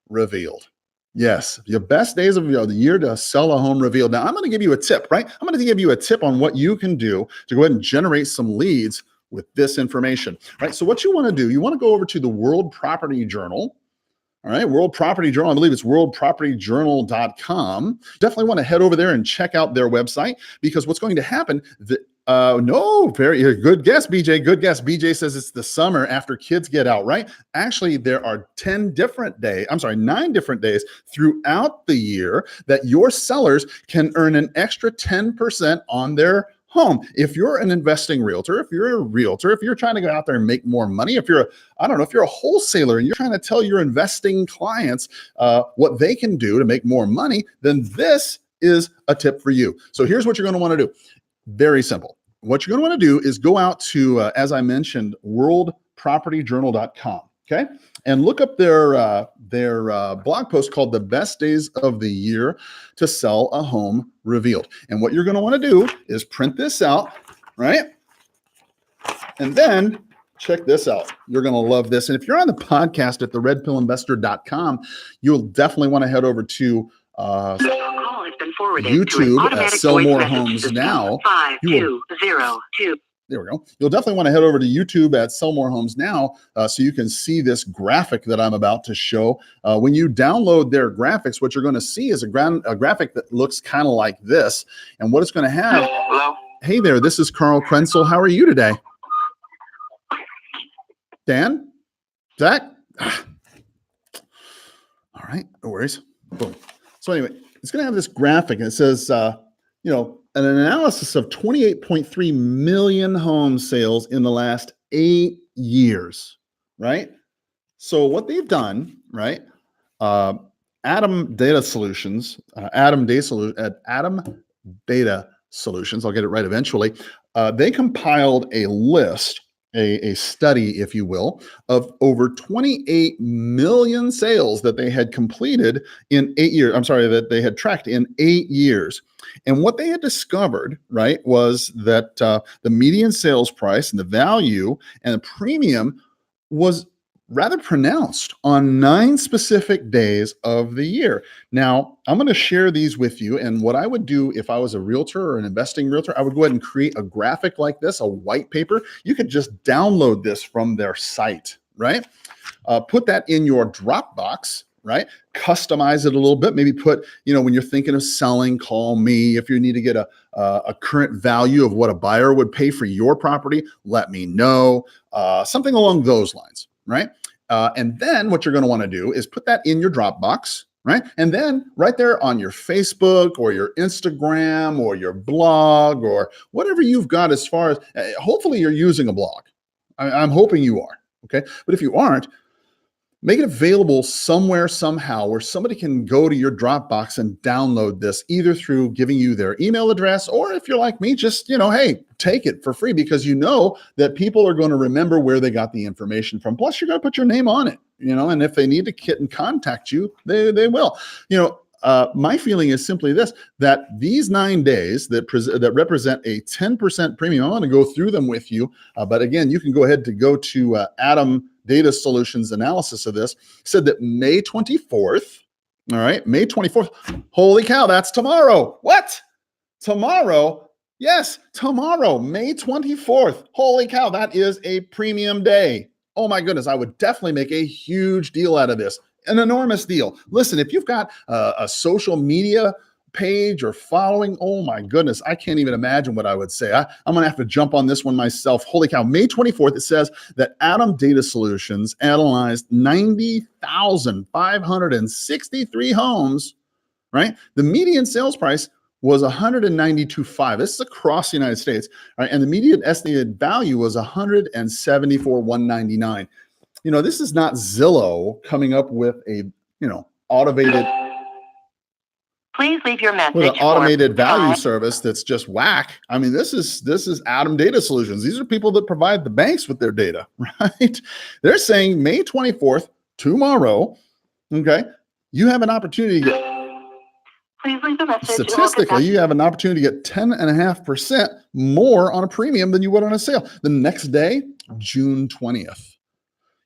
revealed. Yes, the best days of the year to sell a home revealed. Now, I'm going to give you a tip, right? I'm going to give you a tip on what you can do to go ahead and generate some leads with this information, right? So what you want to do, you want to go over to the World Property Journal. All right, World Property Journal, I believe it's worldpropertyjournal.com. Definitely want to head over there and check out their website because what's going to happen, very good guess, BJ. Good guess. BJ says it's the summer after kids get out, right? Actually, there are 9 different days throughout the year that your sellers can earn an extra 10% on their home. If you're an investing realtor, if you're a realtor, if you're trying to go out there and make more money, if you're a wholesaler and you're trying to tell your investing clients what they can do to make more money, then this is a tip for you. So here's what you're going to want to do. Very simple. What you're going to want to do is go out to, as I mentioned, worldpropertyjournal.com. Okay. And look up their blog post called The Best Days of the Year to Sell a Home Revealed. And what you're going to want to do is print this out, right? And then check this out. You're going to love this. And if you're on the podcast at theredpillinvestor.com, you'll definitely want to head over to YouTube at Sell More Homes Now. There we go. You'll definitely want to head over to YouTube at Sell More Homes Now so you can see this graphic that I'm about to show. When you download their graphics, what you're going to see is a graphic that looks kind of like this. And what it's going to have. Hello? Hey there, this is Carl Krenzel. How are you today? Dan? Zach? All right, no worries. Boom. So anyway, it's going to have this graphic, and it says, an analysis of 28.3 million home sales in the last 8 years, right? So what they've done, right? Atom Data Solutions, Atom Data Solutions, I'll get it right eventually. They compiled a list, a study, if you will, of over 28 million sales that they had completed in 8 years. I'm sorry, that they had tracked in 8 years. And what they had discovered, right, was that the median sales price and the value and the premium was rather pronounced on 9 specific days of the year. Now, I'm going to share these with you. And what I would do if I was a realtor or an investing realtor, I would go ahead and create a graphic like this, a white paper. You could just download this from their site, right? Put that in your Dropbox, right? Customize it a little bit. Maybe put, when you're thinking of selling, call me. If you need to get a current value of what a buyer would pay for your property, let me know. Something along those lines, right? And then what you're going to want to do is put that in your Dropbox, right? And then right there on your Facebook or your Instagram or your blog or whatever you've got as far as, hopefully you're using a blog. I'm hoping you are, okay? But if you aren't, make it available somewhere, somehow, where somebody can go to your Dropbox and download this, either through giving you their email address, or if you're like me, just, hey, take it for free, because you know that people are going to remember where they got the information from. Plus, you're going to put your name on it, and if they need to get and contact you, they will. My feeling is simply this, that these 9 days that represent a 10% premium, I'm going to go through them with you. But again, you can go ahead to go to Atom Data Solutions analysis of this, said that May 24th, all right, May 24th, holy cow, that's tomorrow. What? Tomorrow? Yes, tomorrow, May 24th. Holy cow, that is a premium day. Oh my goodness, I would definitely make a huge deal out of this. An enormous deal. Listen, if you've got a social media page or following, oh my goodness, I can't even imagine what I would say. I'm going to have to jump on this one myself. Holy cow. May 24th, it says that Atom Data Solutions analyzed 90,563 homes, right? The median sales price was $192,500. This is across the United States, right? And the median estimated value was $174,199. This is not Zillow coming up with a, automated. Please leave your message. With an automated value service that's just whack. I mean, this is Atom Data Solutions. These are people that provide the banks with their data, right? They're saying May 24th, tomorrow, okay, you have an opportunity to get, please leave a message. statistically, you have an opportunity to get 10.5% more on a premium than you would on a sale. The next day, June 20th.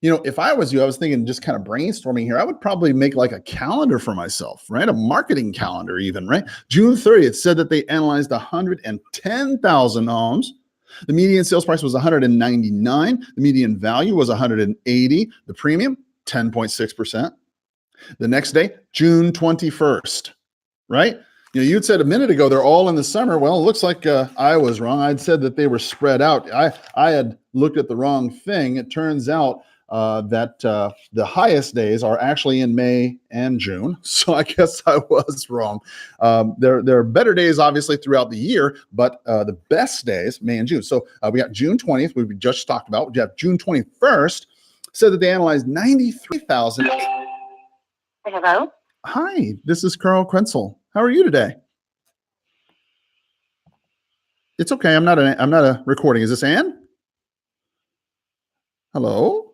If I was you, I was thinking, just kind of brainstorming here, I would probably make like a calendar for myself, right? A marketing calendar even, right? June 30th said that they analyzed 110,000 homes. The median sales price was $199. The median value was $180. The premium, 10.6%. The next day, June 21st, right? You'd said a minute ago, they're all in the summer. Well, it looks like I was wrong. I'd said that they were spread out. I had looked at the wrong thing. It turns out that the highest days are actually in May and June. So I guess I was wrong. There are better days, obviously, throughout the year, but the best days, May and June. So we got June 20th, we just talked about. We have June 21st, said that they analyzed 93,000. Hello? Hi, this is Carl Krenzel. How are you today? It's okay. I'm not a recording. Is this Ann? Hello?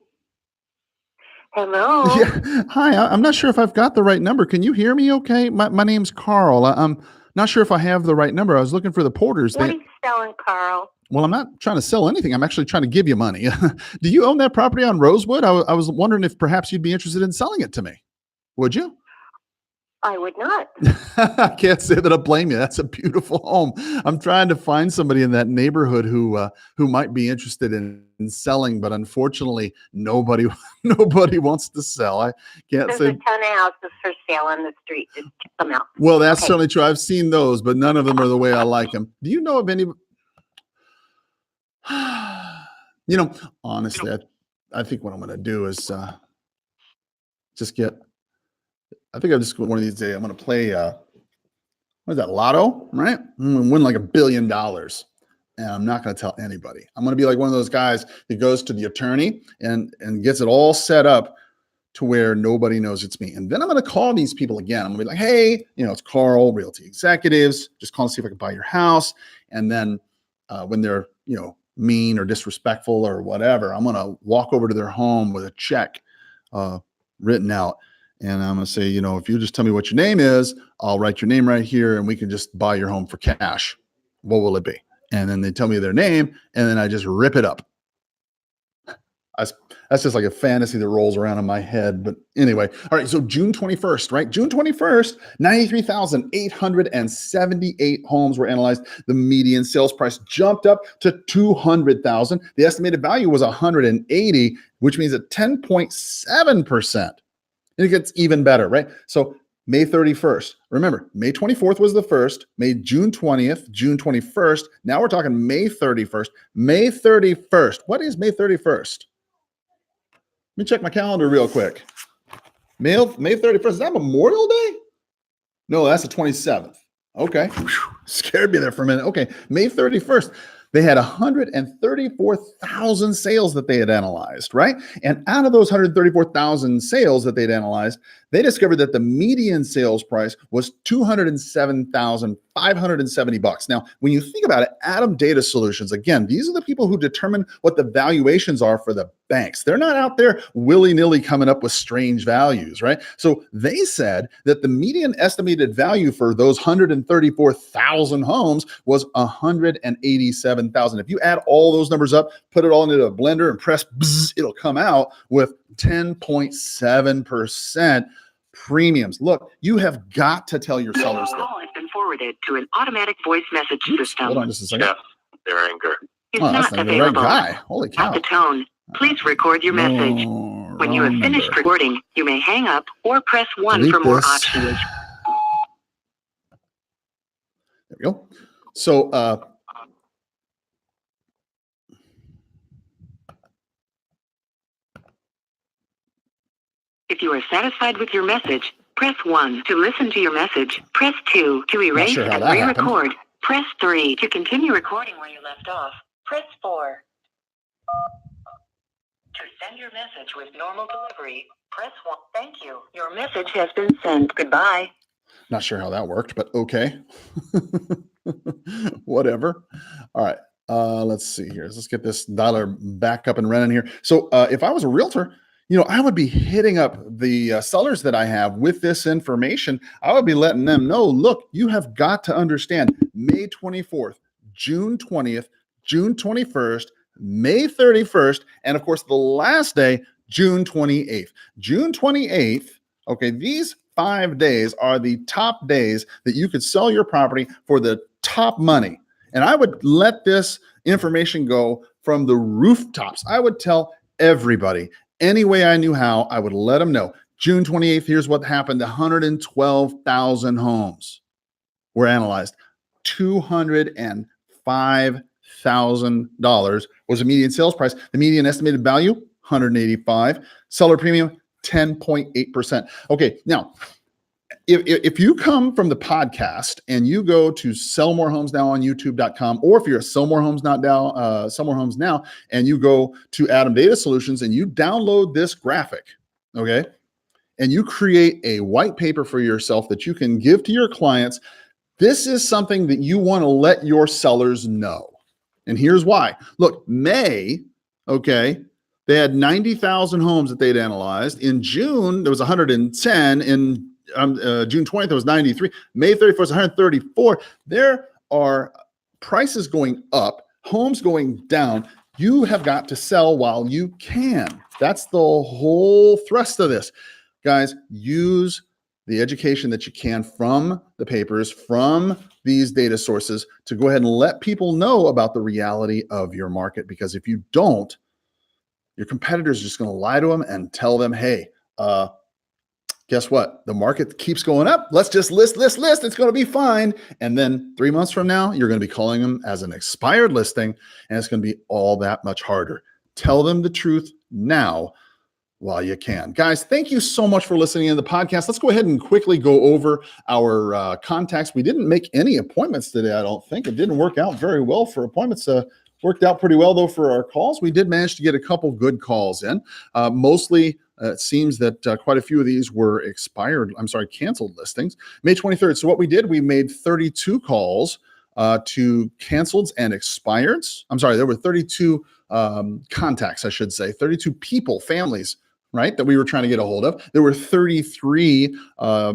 Hello? Yeah. Hi, I'm not sure if I've got the right number. Can you hear me okay? My name's Carl. I'm not sure if I have the right number. I was looking for the Porters. What are you spelling, Carl? Well, I'm not trying to sell anything. I'm actually trying to give you money. Do you own that property on Rosewood? I was wondering if perhaps you'd be interested in selling it to me. Would you? I would not. I can't say that I blame you. That's a beautiful home. I'm trying to find somebody in that neighborhood who might be interested in selling, but unfortunately, nobody wants to sell. I can't There's say. a ton of houses for sale on the street. Just check them out. Well, that's Okay. certainly true. I've seen those, but none of them are the way I like them. Do you know of any? Honestly, I think what I'm going to do is just get. I think I'm just one of these days. I'm going to play. What is that? Lotto, right? I'm going to win like $1 billion, and I'm not going to tell anybody. I'm going to be like one of those guys that goes to the attorney and gets it all set up to where nobody knows it's me. And then I'm going to call these people again. I'm going to be like, hey, it's Carl, Realty Executives. Just call and see if I can buy your house. And then when they're mean or disrespectful or whatever, I'm going to walk over to their home with a check written out. And I'm going to say, if you just tell me what your name is, I'll write your name right here and we can just buy your home for cash. What will it be? And then they tell me their name and then I just rip it up. That's just like a fantasy that rolls around in my head. But anyway, all right. So June 21st, right? June 21st, 93,878 homes were analyzed. The median sales price jumped up to 200,000. The estimated value was 180, which means at 10.7%. And it gets even better, right? So May 31st. Remember, May 24th was the first, June 20th, June 21st. Now we're talking May 31st. May 31st. What is May 31st? Let me check my calendar real quick. May 31st. Is that Memorial Day? No, that's the 27th. Okay. Whew. Scared me there for a minute. Okay. May 31st. They had 134,000 sales that they had analyzed, right? And out of those 134,000 sales that they'd analyzed, they discovered that the median sales price was $207,570. Now, when you think about it, Adam Data Solutions, again, these are the people who determine what the valuations are for the banks. They're not out there willy-nilly coming up with strange values, right? So they said that the median estimated value for those 134,000 homes was $187,000. If you add all those numbers up, put it all into a blender and press bzz, it'll come out with 10.7% premiums. Look, you have got to tell your sellers that. Your call has been forwarded to an automatic voice message system. Hold on just a second. Yeah, their anger. Is Oh, that's not not even the right available. guy. Holy cow. At the tone, please record your message. When you have Wrong finished number. recording, you may hang up or press 1 Delete for more this. options. There we go. So, If you are satisfied with your message, press 1 to listen to your message. Press 2 to erase sure how and that happened. re-record. Press 3 to continue recording where you left off. Press 4 to send your message with normal delivery. Press 1. Thank you. Your message has been sent. Goodbye. not sure how that worked, but okay. Whatever. All right. Let's see here. Let's get this dialer back up and running here. So if I was a realtor, I would be hitting up the sellers that I have with this information. I would be letting them know, look, you have got to understand May 24th, June 20th, June 21st, May 31st, and of course, the last day, June 28th. June 28th, okay, these 5 days are the top days that you could sell your property for the top money. And I would let this information go from the rooftops. I would tell everybody. Any way I knew how, I would let them know. June 28th, here's what happened. 112,000 homes were analyzed. $205,000 was the median sales price. The median estimated value, 185. Seller premium, 10.8%. Okay, now, if you come from the podcast and you go to Sell More Homes Now on YouTube.com, or if you're a Sell More Homes Now, and you go to Adam Data Solutions and you download this graphic, okay, and you create a white paper for yourself that you can give to your clients, this is something that you want to let your sellers know. And here's why. Look, May, okay, they had 90,000 homes that they'd analyzed. In June, there was 110. In June 20th, it was 93. May 31st, 134. There are prices going up. homes going down, you have got to sell while you can. That's the whole thrust of this. Guys, use the education that you can from the papers, from these data sources to go ahead and let people know about the reality of your market. Because if you don't, your competitors are just going to lie to them and tell them, hey, guess what? The market keeps going up. Let's just list. It's going to be fine. And then 3 months from now, you're going to be calling them as an expired listing, and it's going to be all that much harder. Tell them the truth now while you can. Guys, thank you so much for listening to the podcast. Let's go ahead and quickly go over our contacts. We didn't make any appointments today, I don't think. It didn't work out very well for appointments. Worked out pretty well, though, for our calls. We did manage to get a couple good calls in. Mostly, it seems that quite a few of these were canceled listings. May 23rd. So what we did, we made 32 calls to canceleds and expireds. There were 32 contacts, I should say, 32 people, families, right, that we were trying to get a hold of. There were 33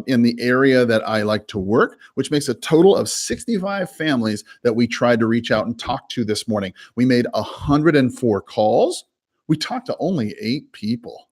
in the area that I like to work, which makes a total of 65 families that we tried to reach out and talk to this morning. We made 104 calls. We talked to only 8 people.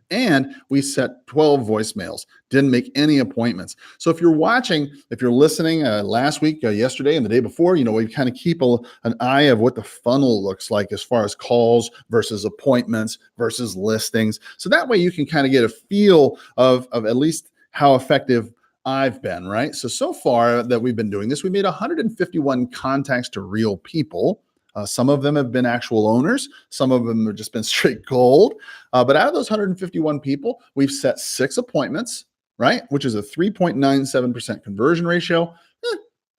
And we set 12 voicemails, didn't make any appointments. So if you're watching, if you're listening last week, yesterday, and the day before, we kind of keep an eye of what the funnel looks like as far as calls versus appointments versus listings. So that way you can kind of get a feel of at least how effective I've been, right? So far that we've been doing this, we made 151 contacts to real people. Some of them have been actual owners. Some of them have just been straight gold. But out of those 151 people, we've set 6 appointments, right? Which is a 3.97% conversion ratio.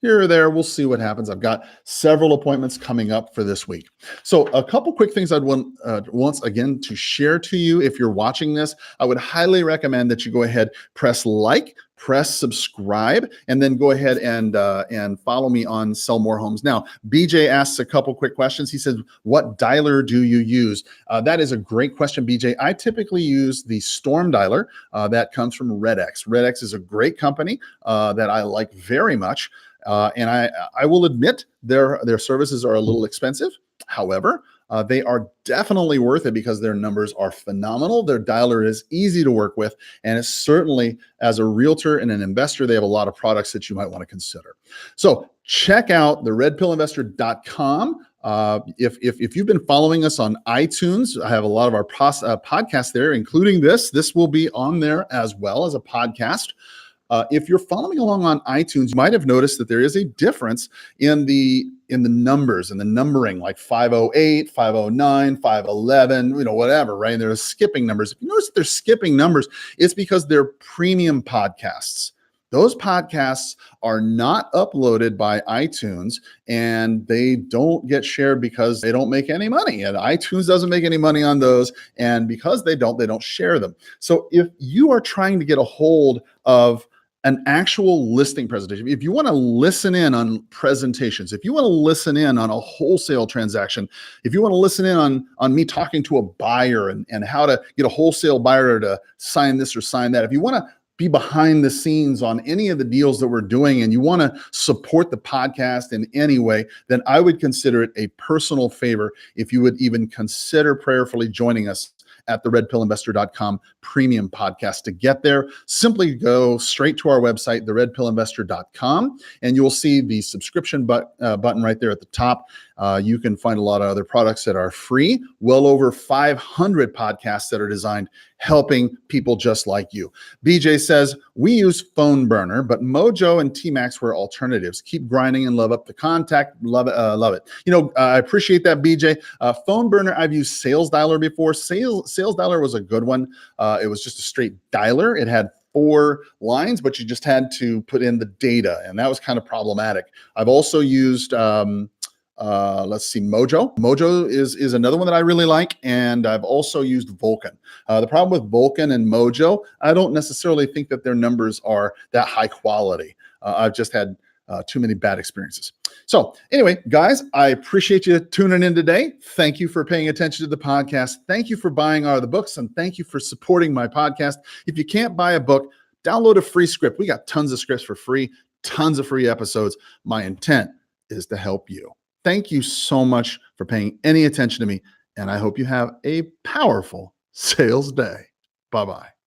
Here or there, we'll see what happens. I've got several appointments coming up for this week. So a couple quick things I'd want once again to share to you. If you're watching this, I would highly recommend that you go ahead, press like, press subscribe, and then go ahead and follow me on Sell More Homes Now. BJ asks a couple quick questions. He says, what dialer do you use? That is a great question, BJ. I typically use the Storm dialer that comes from RedX. RedX is a great company that I like very much. And I will admit their services are a little expensive. However, they are definitely worth it because their numbers are phenomenal. Their dialer is easy to work with. And it's certainly, as a realtor and an investor, they have a lot of products that you might want to consider. So check out the redpillinvestor.com. If you've been following us on iTunes, I have a lot of our podcasts there, including this. This will be on there as well as a podcast. If you're following along on iTunes, you might have noticed that there is a difference in the numbers and the numbering, like 508, 509, 511, whatever, right? And there's skipping numbers. If you notice that they're skipping numbers, it's because they're premium podcasts. Those podcasts are not uploaded by iTunes, and they don't get shared because they don't make any money. And iTunes doesn't make any money on those. And because they don't share them. So if you are trying to get a hold of an actual listing presentation, if you want to listen in on presentations, if you want to listen in on a wholesale transaction, if you want to listen in on me talking to a buyer and how to get a wholesale buyer to sign this or sign that, if you want to be behind the scenes on any of the deals that we're doing and you want to support the podcast in any way, then I would consider it a personal favor if you would even consider prayerfully joining us at the redpillinvestor.com premium podcast. To get there, simply go straight to our website, theredpillinvestor.com, and you'll see the subscription button right there at the top. You can find a lot of other products that are free, well over 500 podcasts that are designed helping people just like you. BJ says, we use Phone Burner, but Mojo and TMax were alternatives. Keep grinding and love up the contact. Love it. Love it. I appreciate that, BJ. Phone Burner, I've used Sales Dialer before. Sales Dialer was a good one. It was just a straight dialer. It had 4 lines, but you just had to put in the data, and that was kind of problematic. I've also used Mojo. Mojo is another one that I really like, and I've also used Vulcan. The problem with Vulcan and Mojo, I don't necessarily think that their numbers are that high quality. I've just had too many bad experiences. So anyway, guys, I appreciate you tuning in today. Thank you for paying attention to the podcast. Thank you for buying the books, and thank you for supporting my podcast. If you can't buy a book, download a free script. We got tons of scripts for free, tons of free episodes. My intent is to help you. Thank you so much for paying any attention to me, and I hope you have a powerful sales day. Bye-bye.